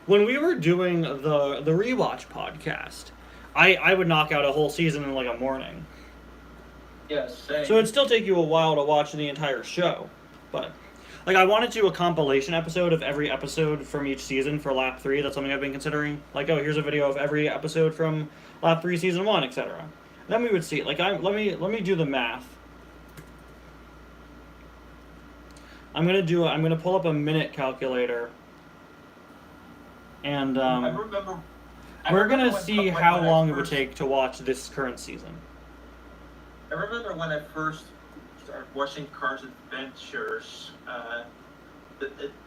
When we were doing the rewatch podcast, I would knock out a whole season in like a morning. Yeah, same. So it'd still take you a while to watch the entire show. But like I wanted to do a compilation episode of every episode from each season for Lap 3. That's something I've been considering. Like, oh, here's a video of every episode from Lap 3 Season 1, etc. Then we would see. Like, let me do the math. I'm gonna pull up a minute calculator, and we're gonna see how long it would take to watch this current season. I remember when I first started watching Cars Adventures. Back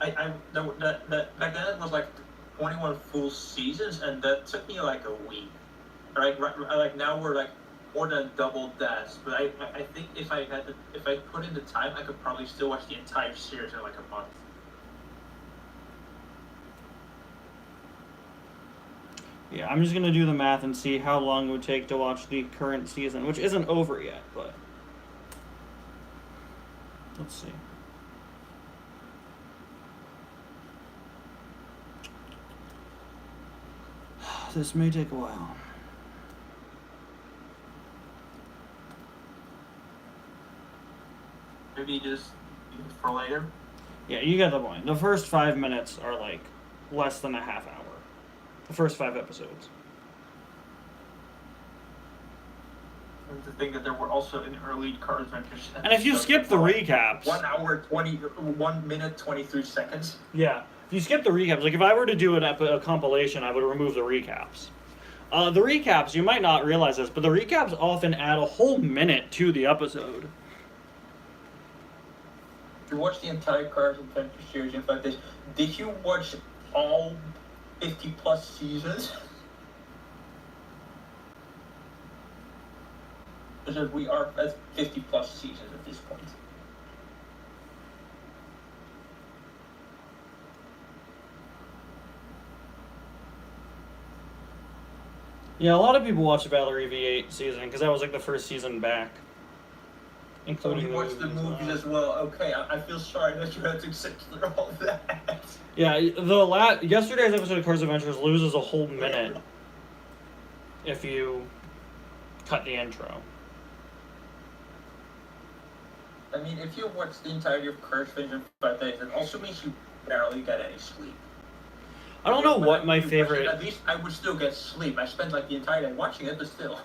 then it was like 21 full seasons, and that took me like a week. Like now we're like more than double that. But I think if I put in the time, I could probably still watch the entire series in like a month. Yeah, I'm just gonna do the math and see how long it would take to watch the current season, which isn't over yet, but let's see. This may take a while. Maybe just for later. Yeah, you get the point. The first 5 minutes are like less than a half hour. The first 5 episodes. And to think that there were also in early Cars Adventures. And if you skip the recaps, 1 minute 23 seconds. Yeah, if you skip the recaps, like if I were to do a compilation, I would remove the recaps. The recaps, you might not realize this, but the recaps often add a whole minute to the episode. You watched the entire Cars Adventure series in 5 days. Did you watch all 50 plus seasons? Because we are at 50 plus seasons at this point. Yeah, a lot of people watch the Valerie V8 season because that was like the first season back. Including you watched the movies as well. Okay, I feel sorry that you had to sit through all that. Yeah, yesterday's episode of Cars Adventures loses a whole minute if you cut the intro. I mean, if you watch the entirety of Cars Adventures in 5 days, it also means you barely get any sleep. I don't know what my favorite... At least I would still get sleep. I spent like the entire day watching it, but still.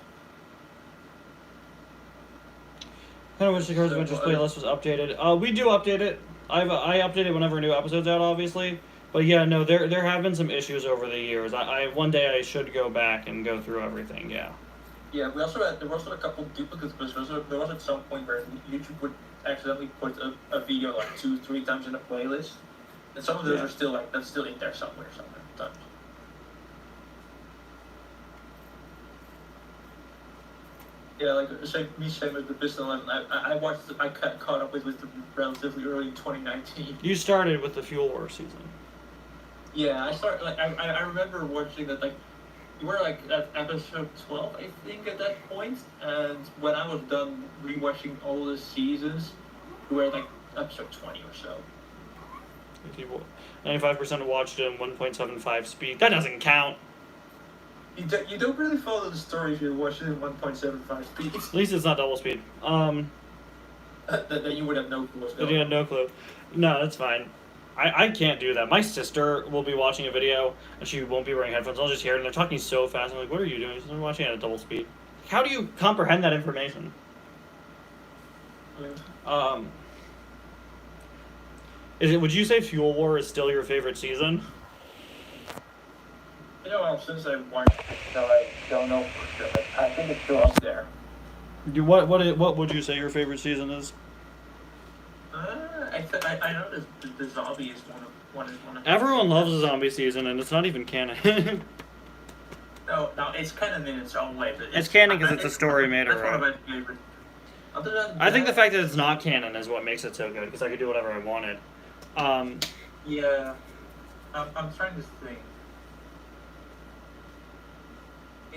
I kind of wish the Cars Adventures playlist was updated. We do update it. I update it whenever a new episode's out, obviously. But yeah, no, there have been some issues over the years. One day I should go back and go through everything. Yeah. Yeah, there were also a couple duplicates, but there was at some point where YouTube would accidentally put a video like 2-3 times in a playlist, and some of those are still like that's still in there somewhere. Yeah, like same with the Piston 11. I caught up with relatively early in 2019. You started with the Fuel War season. Yeah, I started like I remember watching that like you were like at episode 12 I think at that point, and when I was done rewatching all the seasons, we were like episode 20 or so. 95% watched it in 1.75 speed. That doesn't count. You don't really follow the story if you're watching in 1.75 speed. At least it's not double speed. Then you would have no clue what's going on. You had no clue. No, that's fine. I can't do that. My sister will be watching a video and she won't be wearing headphones. I'll just hear it and they're talking so fast. I'm like, what are you doing? She's like, I'm watching it at double speed. How do you comprehend that information? Yeah. Would you say Fuel War is still your favorite season? You know, since I watched it, so I don't know for sure. But I think it's still up there. What would you say your favorite season is? I know the zombie is one of. Everyone loves the zombie season, and it's not even canon. No, it's canon in its own way. But it's canon because it's a story made That's one of around. my favorites. Other than I think the fact that it's not canon is what makes it so good because I could do whatever I wanted. Yeah, I'm trying to think.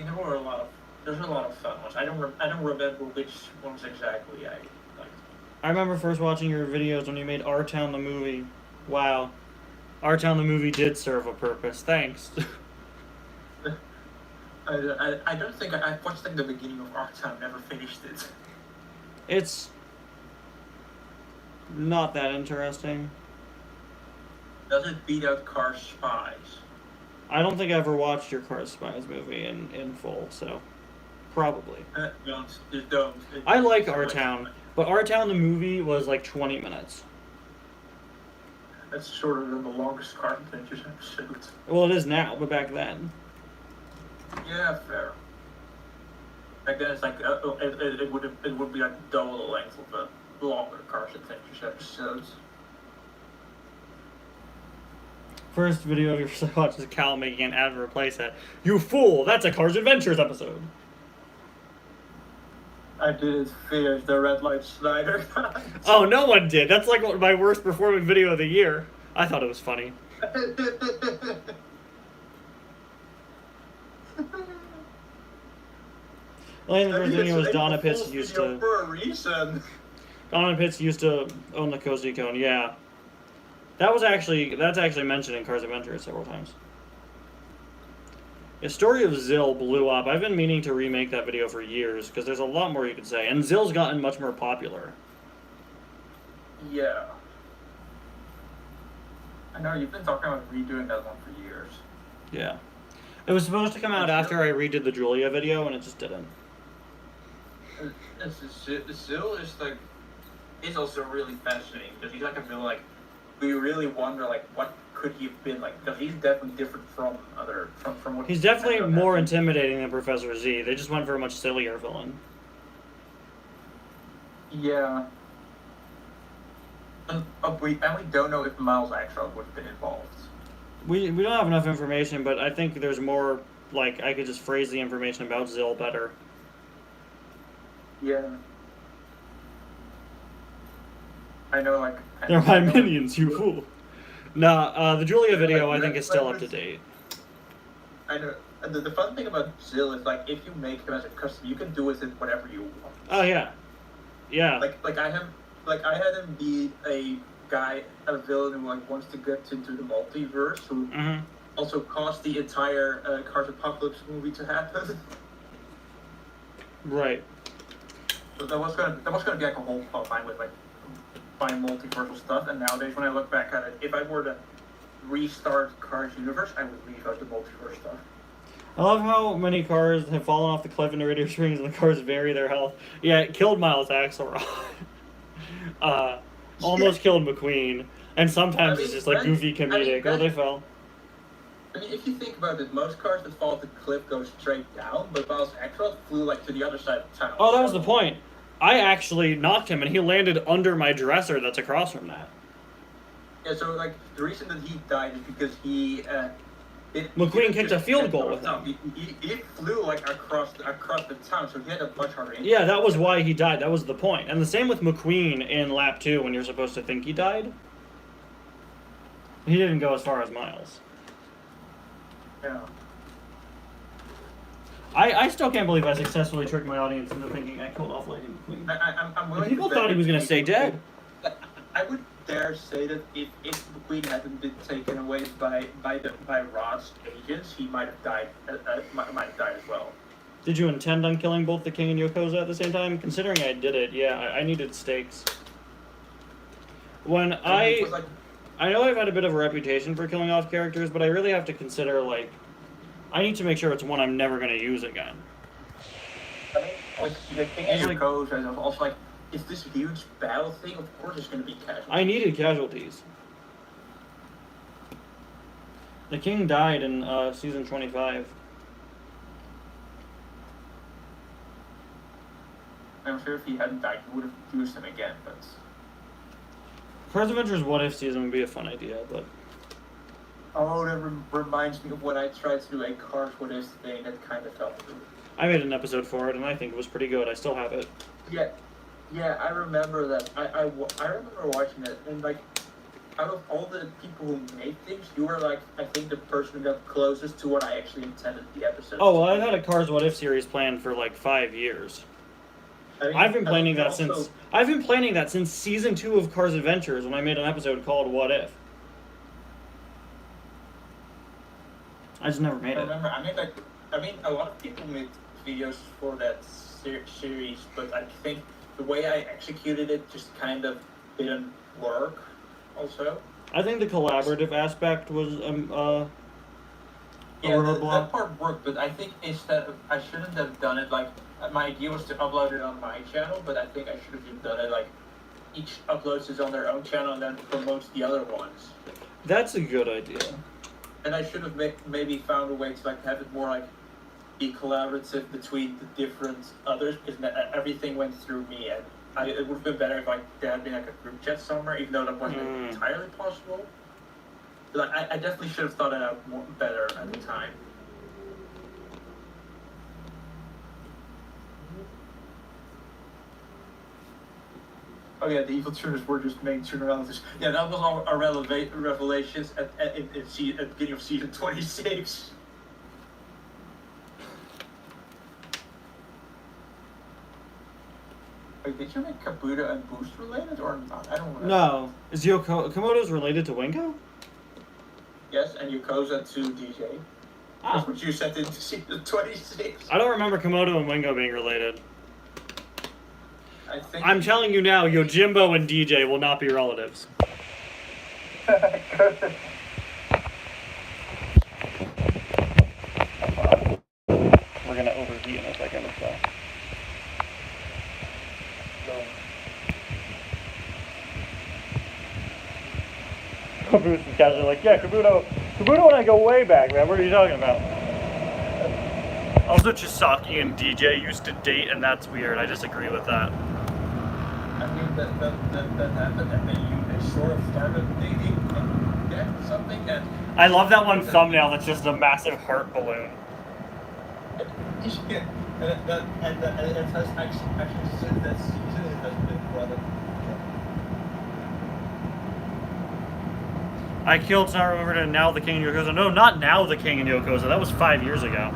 I mean, there's a lot of fun ones. I don't remember which ones exactly I liked. I remember first watching your videos when you made R-Town the movie. Wow. R-Town the movie did serve a purpose. Thanks. I don't think I watched like the beginning of R-Town, never finished it. It's not that interesting. Does it beat out Car Spies? I don't think I ever watched your Car Spies movie in full, so probably. Don't. I like R-Town, but R-Town the movie was like 20 minutes. That's shorter than the longest Car Adventures episode. Well, it is now, but back then. Yeah, fair. Back then, it's like it would be like double the length of the longer Cars Adventures episodes. First video of yours I watched is Cal making an ad to replace it. You fool! That's a Cars Adventures episode. I didn't finish the Red Light Snyder. Oh, no one did. That's like my worst performing video of the year. I thought it was funny. Elaine Virginia was Donna Pitts used to. For a reason. Donna Pitts used to own the Cozy Cone. Yeah, that's actually mentioned in Cars Adventures several times. The story of Zill blew up. I've been meaning to remake that video for years because there's a lot more you could say, and Zill's gotten much more popular. Yeah. I know you've been talking about redoing that one for years. Yeah. It was supposed to come out after I redid the Julia video, and it just didn't. Zill is like, it's also really fascinating because he's like a villain. Like, we really wonder like what could he have been like, because he's definitely different from what he's definitely more intimidating than Professor Z. They just went for a much sillier villain. Yeah. And we don't know if Miles Axel would have been involved. We don't have enough information, but I think there's more, like, I could just phrase the information about Zill better. Yeah. I know, like... They're my minions, you fool. Nah, the Julia video I think is still up to date. I know. The fun thing about Zill is, like, if you make him as a custom, you can do with it whatever you want. Oh, yeah. Yeah. Like I had him be a villain who like wants to get into the multiverse, who also caused the entire Cars Apocalypse movie to happen. Right. So that was gonna be like a whole plot line with like fine multiversal stuff. And nowadays, when I look back at it, if I were to restart Cars universe, I would leave out the multiverse stuff. I love how many cars have fallen off the cliff into radio strings and the cars vary their health. Yeah, it killed Miles Axelrod. Almost killed McQueen. And sometimes it's just like goofy comedic. Oh, they fell. I mean, if you think about it, most cars that fall off the cliff go straight down, but Miles Axelrod flew like to the other side of the town. Oh, that was the point. I actually knocked him and he landed under my dresser that's across from that. Yeah, so like the reason that he died is because he McQueen kicked a field goal with him. He flew like across the town, so he had a much harder injury. Yeah, that was why he died. That was the point. And the same with McQueen in lap 2 when you're supposed to think he died. He didn't go as far as Miles. Yeah. I still can't believe I successfully tricked my audience into thinking I killed off Lightning McQueen. I'm willing People thought he was going to stay dead. I would dare say that if McQueen hadn't been taken away by Rod's agents, he might have died. Might have died as well. Did you intend on killing both the King and Yokoza at the same time? Considering I did it, yeah, I needed stakes. When I know I've had a bit of a reputation for killing off characters, but I really have to consider, like, I need to make sure it's one I'm never going to use again. I mean, like, the King and Yokoza is also like, is this huge battle thing? Of course it's going to be casualties. I needed casualties. The King died in season 25. I'm sure if he hadn't died, he would have used him again, but... Cars Adventures What If season would be a fun idea, but... Oh, that reminds me of when I tried to do a Cars What If thing that kind of fell through. I made an episode for it, and I think it was pretty good. I still have it. Yeah, I remember that. I remember watching it, and like, out of all the people who made things, you were like, I think the person who got closest to what I actually intended the episode. Oh, well, I've had a Cars What If series planned for like 5 years. I've been planning that since season 2 of Cars Adventures when I made an episode called What If. I just never made it. I remember. I mean, a lot of people made videos for that series, but I think the way I executed it just kind of didn't work. Also, I think the collaborative aspect was that part worked, but I think I shouldn't have done it like. My idea was to upload it on my channel, but I think I should have just done it like each uploads it on their own channel and then promotes the other ones. That's a good idea. And I should have maybe found a way to like have it more like be collaborative between the different others because everything went through me, and it would have been better if there had been like a group chat somewhere, even though that wasn't entirely possible. But I definitely should have thought it out better at the time. Oh yeah, the evil tuners were just main tuner relatives. Yeah, that was our revelations at the beginning of season 26. Wait, did you make Kabuto and Boost related or not? I don't remember. No. Is Komodo's related to Wingo? Yes, and Yokoza to DJ. Ah. That's what you said in season 26. I don't remember Komodo and Wingo being related. I think I'm telling you now, Yojimbo and DJ will not be relatives. We're gonna overheat in a second or so. Caboose is casually like, yeah, Kabuto and I go way back, man. What are you talking about? Also, Chisaki and DJ used to date, and that's weird. I disagree with that. I mean, that happened, and they sort of started dating and something, and... I love that one thumbnail that's just a massive heart balloon. Yeah, and it has actually since that season, it has been brought up. I killed Naru over to Now the King and Yokoza. No, not Now the King and Yokoza. That was 5 years ago.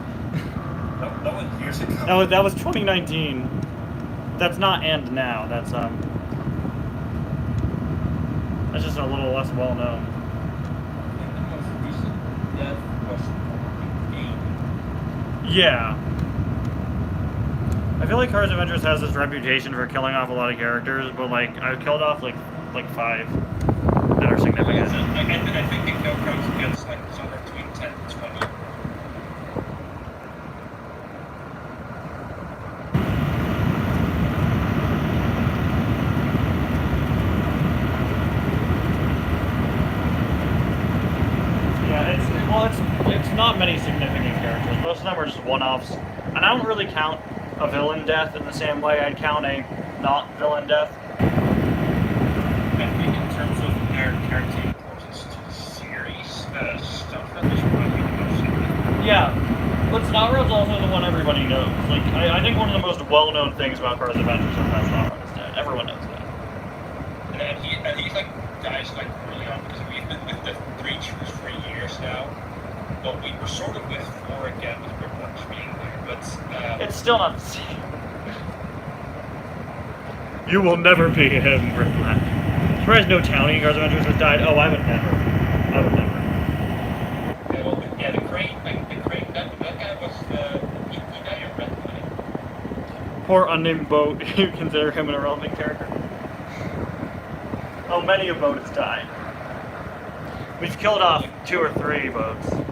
That was years ago. That was 2019. That's not And Now. That's just a little less well known. I think the most recent death was game. Yeah. I feel like Cars Adventures has this reputation for killing off a lot of characters, but like I killed off like 5 that are significant. I think the kill count gets like somewhere between 10 and 20. It's not many significant characters. Most of them are just one-offs. And I don't really count a villain death in the same way I'd count a not villain death. I think in terms of their character importance to the series, stuff that is probably the most significant. Yeah. But Snotrod's also the one everybody knows. Like, I think one of the most well-known things about Cars Adventures is that Snotrod is dead. Everyone knows that. And he's like dies like really young because we've been with the 3 Chews for years now. But we were sort of with 4 again with Rippunch being there, but it's still not the same. You will never be him, Riplack. Surprised no Townie in Cars Adventures has died. Oh, I would never. Yeah, the crane, that guy was he died in Red Line. Poor unnamed boat. You consider him an irrelevant character. Oh, many a boat has died. We've killed off 2 or 3 boats. 2 or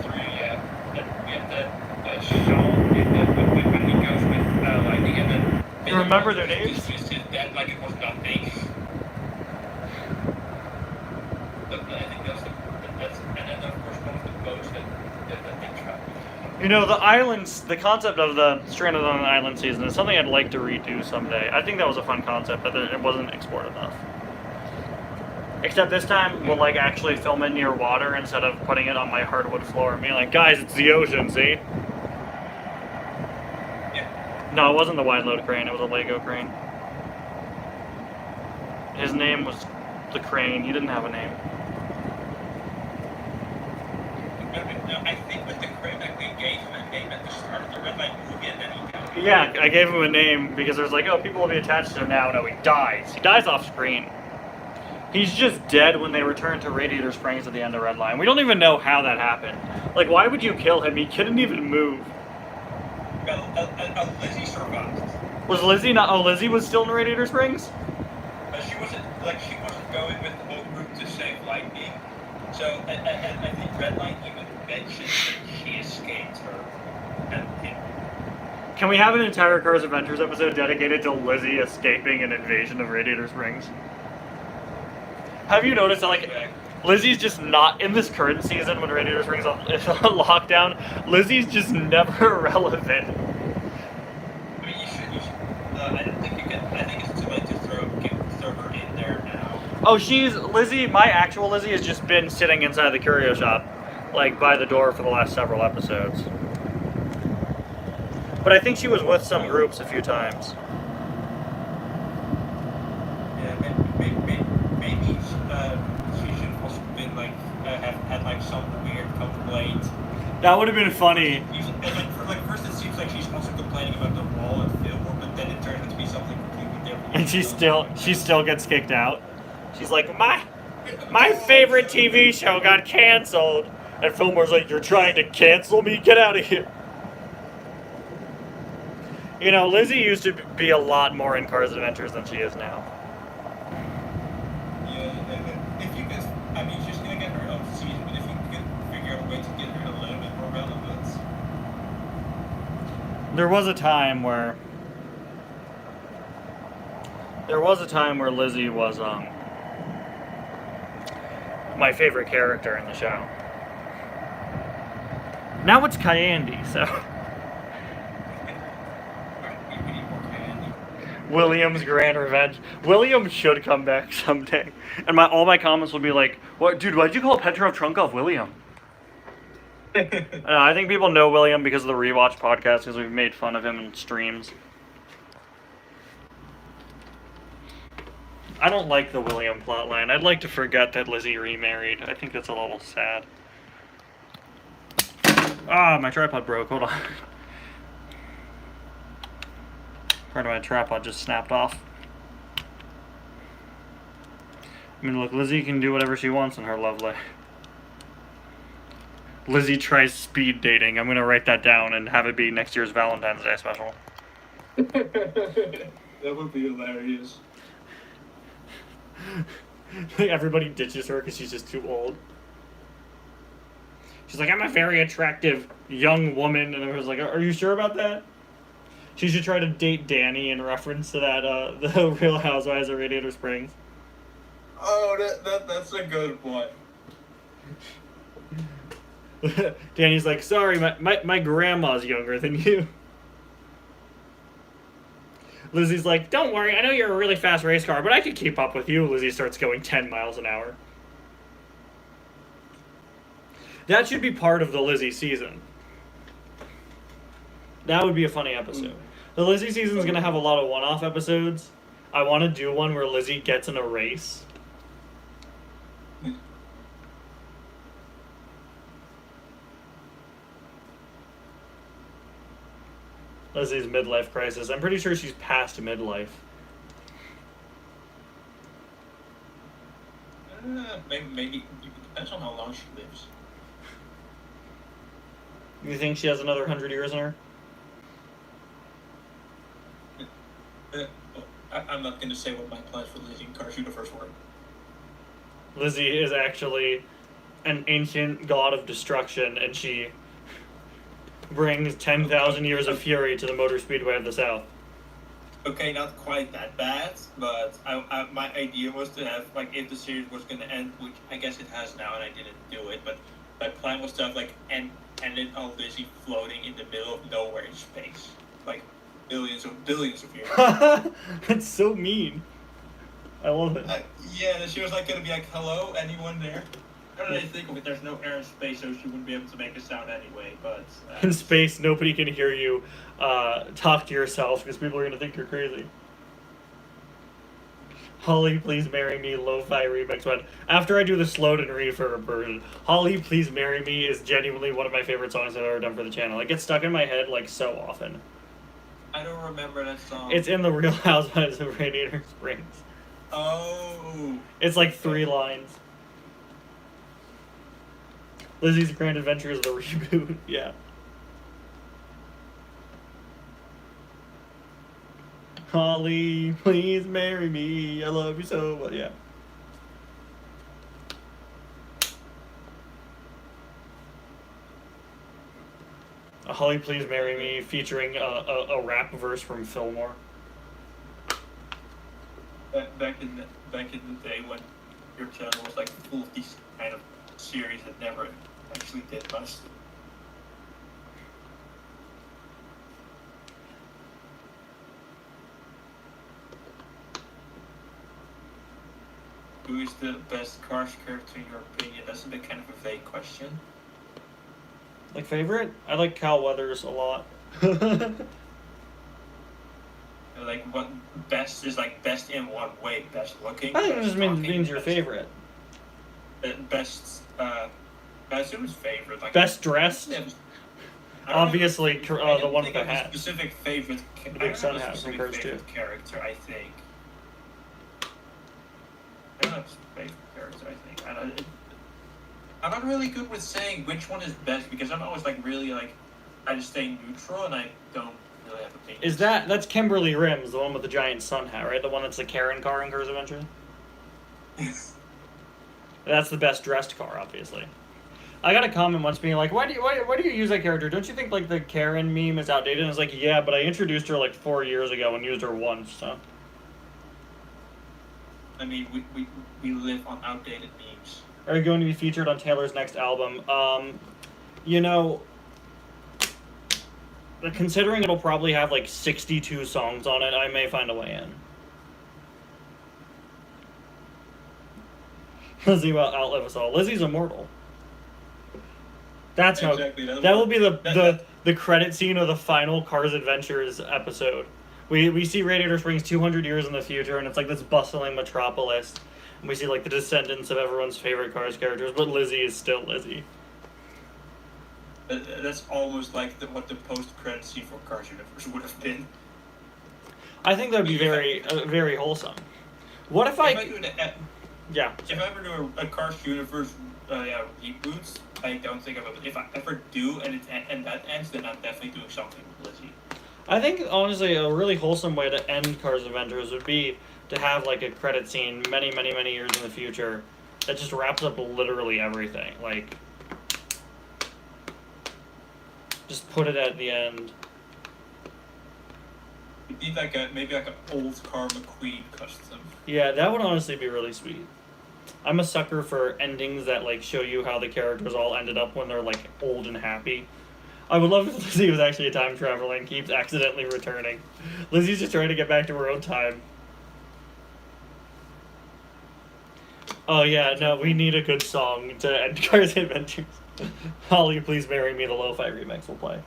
3, yeah. We have the Sean, when he goes with Lightning, and then... You remember their names? Just his dead like it was nothing. But I think that's and then of course one of the boats that they trapped. You know, the islands, the concept of the Stranded on an Island season is something I'd like to redo someday. I think that was a fun concept, but it wasn't explored enough. Except this time, we'll like actually film it near water instead of putting it on my hardwood floor and being like, guys, it's the ocean, see? Yeah. No, it wasn't the wide load crane, it was a Lego crane. His name was the crane, he didn't have a name. No, I think with the crane, like, we gave him a name at the start of the Red Line movie, and then he died. Yeah, I gave him a name because there's like, oh, people will be attached to him now. No, he dies. He dies off screen. He's just dead when they return to Radiator Springs at the end of Red Line. We don't even know how that happened. Like, why would you kill him? He couldn't even move. Lizzie survived. Was Lizzie not? Oh, Lizzie was still in Radiator Springs? She wasn't going with the whole group to save Lightning. So, and I think Red Line even mentioned that she escaped her and him. Can we have an entire Cars Adventures episode dedicated to Lizzie escaping an invasion of Radiator Springs? Have you noticed that, like, Lizzie's just not in this current season when Radiator Springs is on lockdown. Lizzie's just never relevant. I mean, you should. I don't think you can. I think it's too late to throw her in there now. Oh, Lizzie. My actual Lizzie has just been sitting inside the curio shop, like by the door for the last several episodes. But I think she was with some groups a few times. Yeah, maybe she should have also been like have had like some weird complaint. That would have been funny. Like first it seems like she's also complaining about the wall and Fillmore, but then it turns out to be something completely different. And she still gets kicked out. She's like, my favorite TV show got canceled. And Fillmore's like, you're trying to cancel me? Get out of here. You know, Lizzie used to be a lot more in Cars Adventures than she is now. Yeah, if you could, I mean, she's gonna get her own season, but if you could figure out a way to get her a little bit more relevance. There was a time where Lizzie was my favorite character in the show. Now it's Candy, so William's Grand Revenge. William should come back someday, and all my comments will be like, "What, dude? Why'd you call Petrov Trunkov William?" I think people know William because of the Rewatch podcast, because we've made fun of him in streams. I don't like the William plotline. I'd like to forget that Lizzie remarried. I think that's a little sad. Ah, my tripod broke. Hold on. Part of my tripod just snapped off. I mean, look, Lizzie can do whatever she wants in her love life. Lizzie tries speed dating. I'm going to write that down and have it be next year's Valentine's Day special. That would be hilarious. Everybody ditches her because she's just too old. She's like, I'm a very attractive young woman. And everyone's like, are you sure about that? She should try to date Danny in reference to that, the Real Housewives of Radiator Springs. Oh, that's a good one. Danny's like, sorry, my grandma's younger than you. Lizzie's like, don't worry, I know you're a really fast race car, but I could keep up with you. Lizzie starts going 10 miles an hour. That should be part of the Lizzie season. That would be a funny episode. The Lizzie season's going to have a lot of one-off episodes. I want to do one where Lizzie gets in a race. Lizzie's midlife crisis. I'm pretty sure she's past midlife. Maybe it depends on how long she lives. You think she has another 100 years in her? I'm not going to say what my plans for Lizzie and Cars Universe were. Lizzie is actually an ancient god of destruction, and she brings 10,000 years of fury to the Motor Speedway of the South. Okay, not quite that bad, but my idea was to have, like, if the series was going to end, which I guess it has now, and I didn't do it, but my plan was to have, like, ended on Lizzie floating in the middle of nowhere in space. Like, billions of years. That's so mean. I love it. Yeah, she was, like, going to be like, hello, anyone there? I don't really think of it. There's no air in space, so she wouldn't be able to make a sound anyway, but... In space, nobody can hear you talk to yourself, because people are going to think you're crazy. Holly, Please Marry Me, Lo-Fi Remix one. After I do the Slowden reverb version, Holly, Please Marry Me is genuinely one of my favorite songs I've ever done for the channel. It gets stuck in my head, like, so often. I don't remember that song. It's in the Real Housewives of Radiator Springs. Oh. It's like 3 lines. Lizzie's Grand Adventure is the reboot, yeah. Holly, please marry me. I love you so much. Yeah. Holly, Please Marry Me, featuring a rap verse from Fillmore. Back in the day your channel was like full of these kind of series that never actually did much. Who is the best Cars character in your opinion? That's a bit kind of a vague question. Like favorite? I like Cal Weathers a lot. Like what best is like best in what way? Best looking? I think it best just talking, means your best- favorite. Best. I assume it's favorite. Like Best dressed? Yeah, I don't Obviously, know, the I don't one think with the I have hat. a specific favorite. The I big don't sun have a hat from specific Cars 2. favorite character. I think. I don't have a favorite character. I think. I'm not really good with saying which one is best because I'm always like really like I just stay neutral and I don't really have opinions. That's Kimberly Rims, the one with the giant sun hat, right? The one that's the Karen car in Cars Adventure? That's the best dressed car, obviously. I got a comment once being like, why do you use that character? Don't you think like the Karen meme is outdated? And it's like, yeah, but I introduced her like 4 years ago and used her once, so. I mean, we live on outdated memes. Are you going to be featured on Taylor's next album? You know, considering it'll probably have like 62 songs on it, I may find a way in. Lizzie will outlive us all. Lizzie's immortal. That's Exactly, how. That will be the credit scene of the final Cars Adventures episode. We see Radiator Springs 200 years in the future, and it's like this bustling metropolis. And we see like the descendants of everyone's favorite Cars characters, but Lizzie is still Lizzie. That's almost like what the post-credit scene for Cars Universe would have been. I think that would be very wholesome. What if If I I? do Yeah. if I ever do a Cars Universe reboots, I don't think I will. If I ever do and that ends, then I'm definitely doing something with Lizzie. I think honestly a really wholesome way to end Cars Adventures would be to have like a credit scene many years in the future that just wraps up literally everything. Like just put it at the end. We need maybe like an old Car McQueen custom. Yeah, that would honestly be really sweet. I'm a sucker for endings that like show you how the characters all ended up when they're like old and happy. I would love if Lizzie was actually a time traveler and keeps accidentally returning. Lizzie's just trying to get back to her own time. Oh yeah, no, we need a good song to end Cars Adventures. Holly, Please Marry Me, the lo-fi remix will play.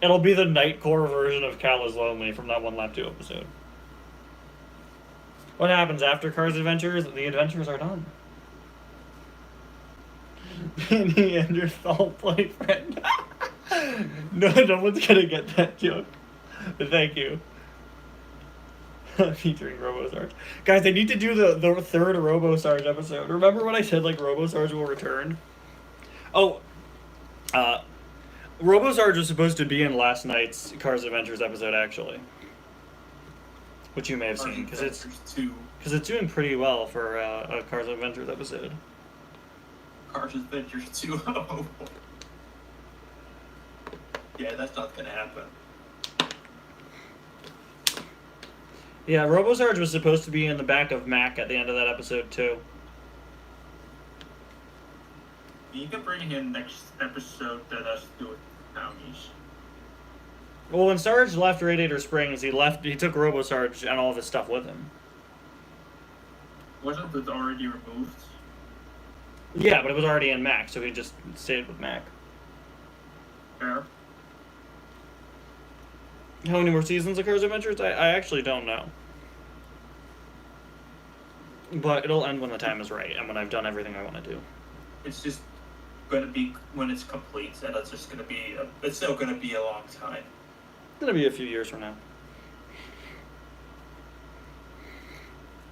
It'll be the Nightcore version of Cal is Lonely from that One Lap 2 episode. What happens after Cars Adventures? The adventures are done. Neanderthal boyfriend. No one's gonna get that joke. But thank you. Featuring RoboSarge. Guys, they need to do the third RoboSarge episode. Remember when I said like RoboSarge will return? Oh, RoboSarge was supposed to be in last night's Cars Adventures episode actually, which you may have seen because it's doing pretty well for a Cars Adventures episode. Cars Adventures 2. Oh. Yeah, that's not gonna happen. Yeah, RoboSarge was supposed to be in the back of Mac at the end of that episode too. You can bring him next episode that has to do with bounties. Well, when Sarge left Radiator Springs, he took RoboSarge and all of his stuff with him. Wasn't it already removed? Yeah, but it was already in Mac, so he just stayed with Mac. Fair. How many more seasons of Cars Adventures? I actually don't know. But it'll end when the time is right and when I've done everything I want to do. It's just gonna be when it's complete, and it's just gonna be. It's still gonna be a long time. It's gonna be a few years from now.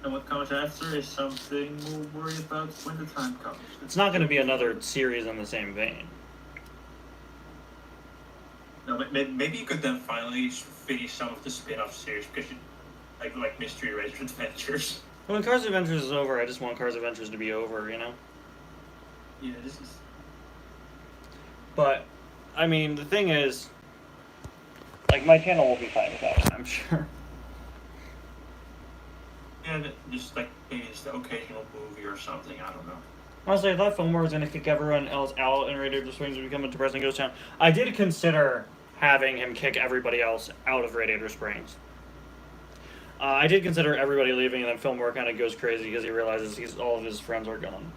And what comes after is something we'll worry about when the time comes. It's not gonna be another series in the same vein. No, maybe you could then finally finish some of the spin-off series because you like Mystery Racer Adventures. When Cars Adventures is over, I just want Cars Adventures to be over, you know? Yeah, this is. But, I mean, the thing is, like, my channel will be fine with that, I'm sure. Yeah, at it, just like maybe it's the occasional movie or something. I don't know. Honestly, I thought Fillmore was going to kick everyone else out and Radiator Springs would become a depressing ghost town. I did consider having him kick everybody else out of Radiator Springs. I did consider everybody leaving, and then Fillmore kind of goes crazy because he realizes all of his friends are gone.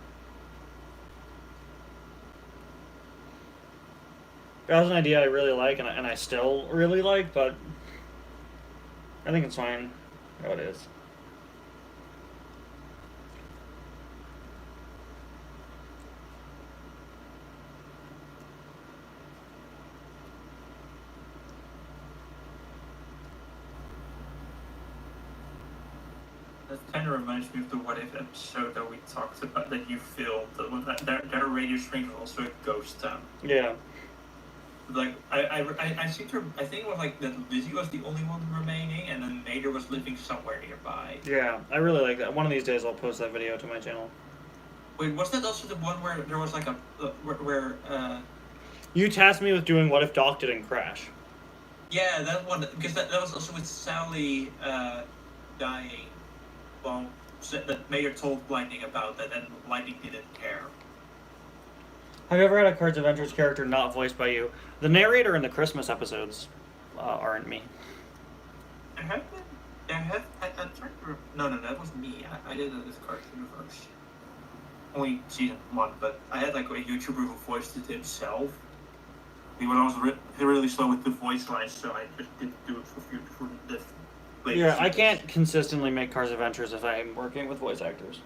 That was an idea I really like, and I still really like, but I think it's fine how it is. That kind of reminds me of the What If episode that we talked about that you filmed. Their Radio Springs was also a ghost town. Yeah. Like I seem to I think it was like that Lizzie was the only one remaining, and then Mater was living somewhere nearby. Yeah, I really like that. One of these days I'll post that video to my channel. Wait, was that also the one where there was like a where You tasked me with doing What If Doc didn't crash. Yeah, that one, because that was also with Sally dying. Well, that Mater told Lightning about that, and Lightning didn't care. Have you ever had a Cards Adventures character not voiced by you? The narrator in the Christmas episodes aren't me. I'm trying to no, that was me. I did this Cards Universe. Only season 1, but I had like a YouTuber who voiced it himself. He was also really slow with the voice lines, so I just didn't do it for the later Yeah, I seasons. can't consistently make Cards Adventures if I'm working with voice actors.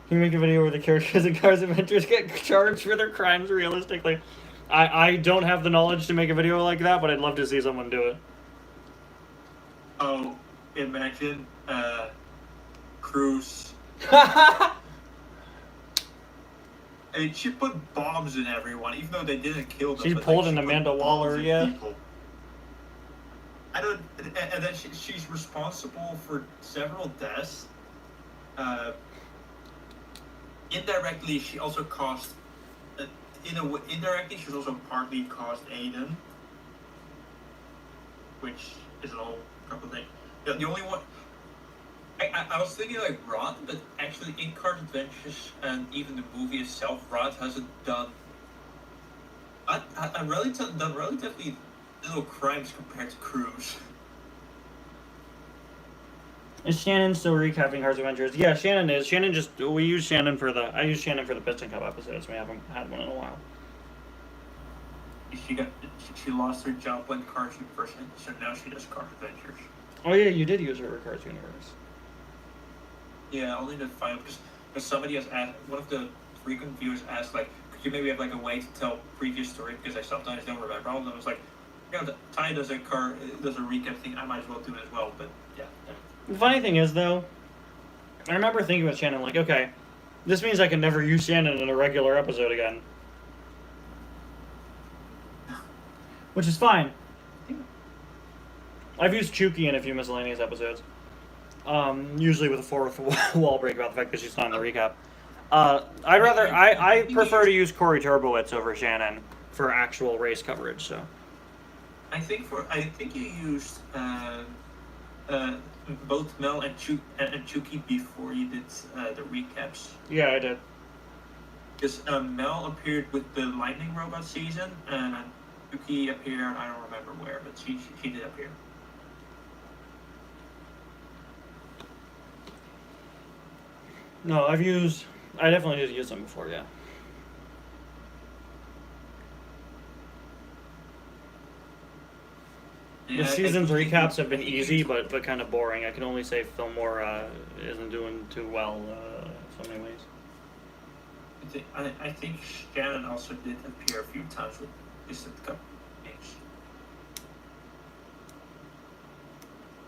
Can you make a video where the characters in Cards Adventures get charged for their crimes realistically? I don't have the knowledge to make a video like that, but I'd love to see someone do it. Oh, imagine Cruz. I mean, she put bombs in everyone, even though they didn't kill them. She but, pulled like, an she put Amanda bombs Waller, in yeah. people. I don't, and then she's responsible for several deaths. Indirectly, she also caused. Indirectly, she's also partly caused Aiden, which is a whole couple things. The only one. I was thinking like Rod, but actually in Cards Adventures and even the movie itself, Rod hasn't done relatively little crimes compared to Cruz. Is Shannon still recapping Cards Adventures? Yeah, Shannon is. We use Shannon for I use Shannon for the Piston Cup episodes. We haven't had one in a while. She lost her job when Cards Universe ended, so now she does Cards Adventures. Oh yeah, you did use her for Cards Universe. Yeah, only the final, because somebody has asked, one of the frequent viewers asked, like, could you maybe have like a way to tell previous story, because I sometimes don't remember all of them. I was like, Ty does a recap thing, I might as well do it as well, but yeah. The funny thing is, though, I remember thinking with Shannon, like, okay, this means I can never use Shannon in a regular episode again. Which is fine. I've used Chuki in a few miscellaneous episodes. Usually with a fourth wall break about the fact that she's not in the recap. I prefer to use Corey Turbowitz over Shannon for actual race coverage, so. I think you used both Mel and Chuki before you did the recaps. Yeah, I did. Because Mel appeared with the Lightning Robot season, and Chuki appeared, I don't remember where, but she did appear. No, I definitely did use them before, yeah. The season's recaps have been easy, but kind of boring. I can only say Fillmore isn't doing too well so many ways. I think Shannon also did appear a few times with Distant Cup games.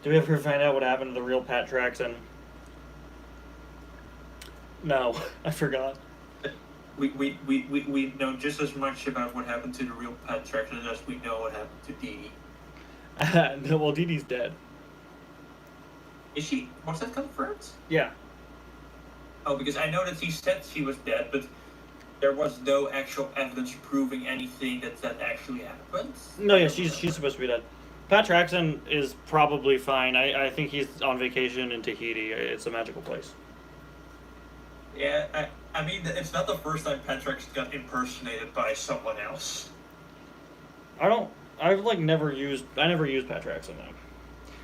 Did we ever find out what happened to the real Pat Traxon? No, I forgot. We know just as much about what happened to the real Pat Traxon as we know what happened to Dee Dee. No, well, Dee Dee's dead. Is she? Was that confirmed? Yeah. Oh, because I know that he said she was dead, but there was no actual evidence proving anything that actually happened. No, yeah, she's supposed to be dead. Pat Traxon is probably fine. I think he's on vacation in Tahiti. It's a magical place. Yeah, I mean, it's not the first time Patrick got impersonated by someone else. I've never used Pat Traxon though.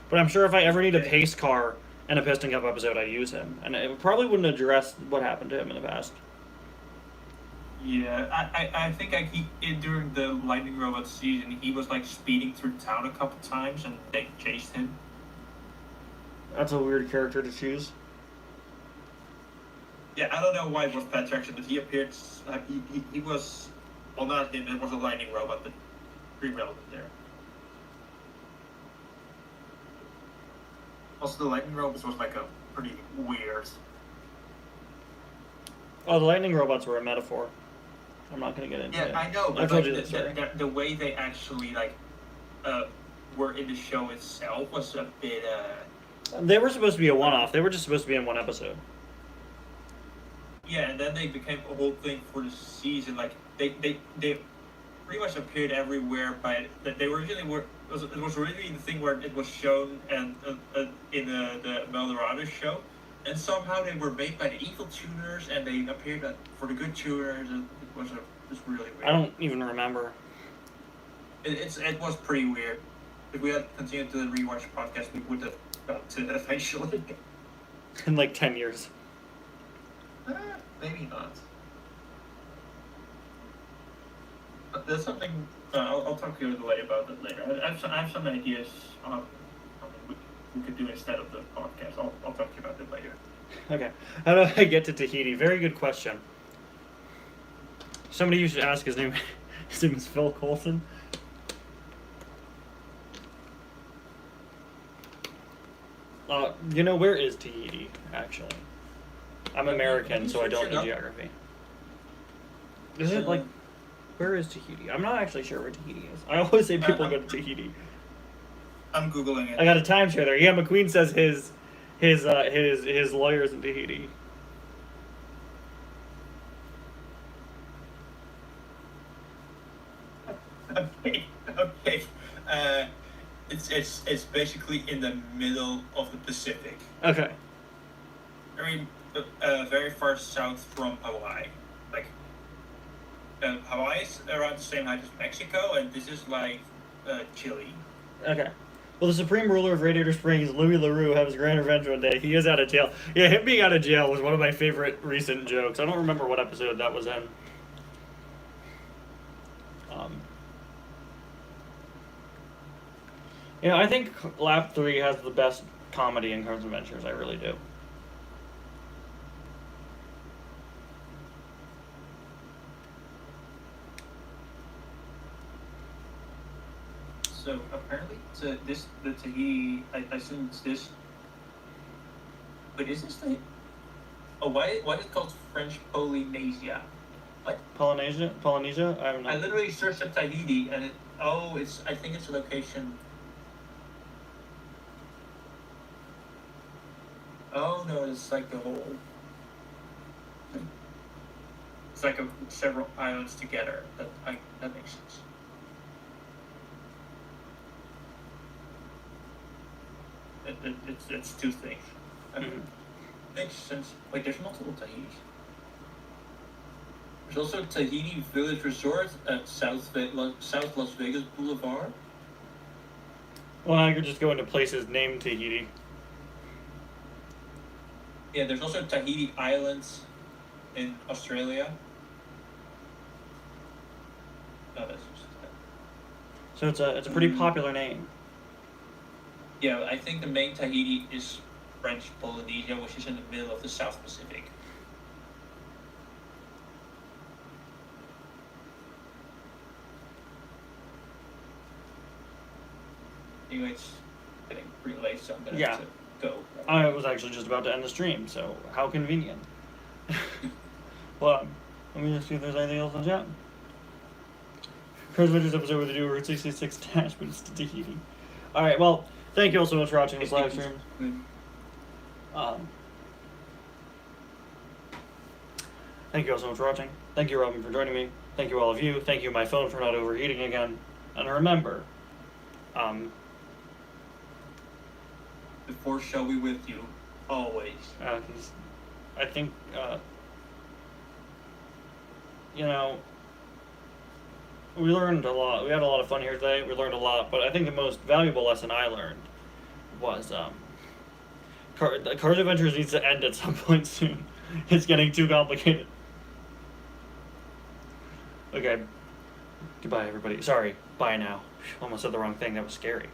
But I'm sure if I ever need a pace car in a Piston Cup episode, I'd use him. And it probably wouldn't address what happened to him in the past. Yeah, I think during the Lightning Robot season, he was like speeding through town a couple times and they chased him. That's a weird character to choose. Yeah, I don't know why it was Pat Traxon, but he appeared. He was. Well, not him, it was a Lightning Robot, but pretty relevant there. Also, the Lightning Robots was like a pretty weird. Oh, the lightning robots were a metaphor. I'm not gonna get into it. Yeah, I know, I but told like, you that story. the way they actually were in the show itself was a bit. They were supposed to be a one-off. They were just supposed to be in one episode. Yeah, and then they became a whole thing for the season. Like they pretty much appeared everywhere, but they originally were. It was originally the thing where it was shown and in the Meldorado show, and somehow they were made by the evil tuners, and they appeared for the good tuners. And it was really weird. I don't even remember. It was pretty weird. If we had continued to the rewatch podcast, we would have got to it eventually. In like 10 years. Maybe not. But there's something. I'll talk to you about that later. I have some ideas on we could do instead of the podcast. I'll talk to you about it later. Okay. How do I get to Tahiti? Very good question. Somebody you should ask his name. His name is Phil Coulson. Where is Tahiti, actually? I'm American, so I don't know geography. Is it like... Where is Tahiti? I'm not actually sure where Tahiti is. I always say people go to Tahiti. I'm Googling it. I got a timeshare there. Yeah, McQueen says his lawyer's in Tahiti. Okay. It's basically in the middle of the Pacific. Okay. I mean, very far south from Hawaii. Like, Hawaii is around the same height as Mexico, and this is like Chile. Okay. Well, the supreme ruler of Radiator Springs, Louis LaRue, had his grand revenge one day. He is out of jail. Yeah, him being out of jail was one of my favorite recent jokes. I don't remember what episode that was in. I think Lap 3 has the best comedy in Cartoon Adventures. I really do. So apparently, the Tahiti. I assume it's this. But is this the? Oh, why is it called French Polynesia? What? Polynesia? I don't know. I literally searched up Tahiti, and I think it's a location. Oh no, it's like the whole. It's like several islands together. That makes sense. It's two things. Mm-hmm. Makes sense. Wait, there's multiple Tahitis. There's also Tahiti Village Resort at South Las Vegas Boulevard. Well, I could just go into places named Tahiti. Yeah, there's also Tahiti Islands in Australia. No, that's just So it's a pretty popular name. Yeah, I think the main Tahiti is French Polynesia, which is in the middle of the South Pacific. Anyway, it's getting pretty late, so I'm gonna have to go. I was actually just about to end the stream, so how convenient. Well, let me just see if there's anything else on chat. Cruise Adventures episode with the new Route 66 attachments to Tahiti. Alright, well, thank you all so much for watching this live stream. Thank you all so much for watching. Thank you, Robin, for joining me. Thank you, all of you. Thank you, my phone, for not overheating again. And remember, The Force shall be with you, always. I think, you know, we learned a lot. We had a lot of fun here today. We learned a lot, but I think the most valuable lesson I learned was Cars Adventures needs to end at some point soon. It's getting too complicated. Okay. Goodbye, everybody. Sorry. Bye now. Almost said the wrong thing. That was scary.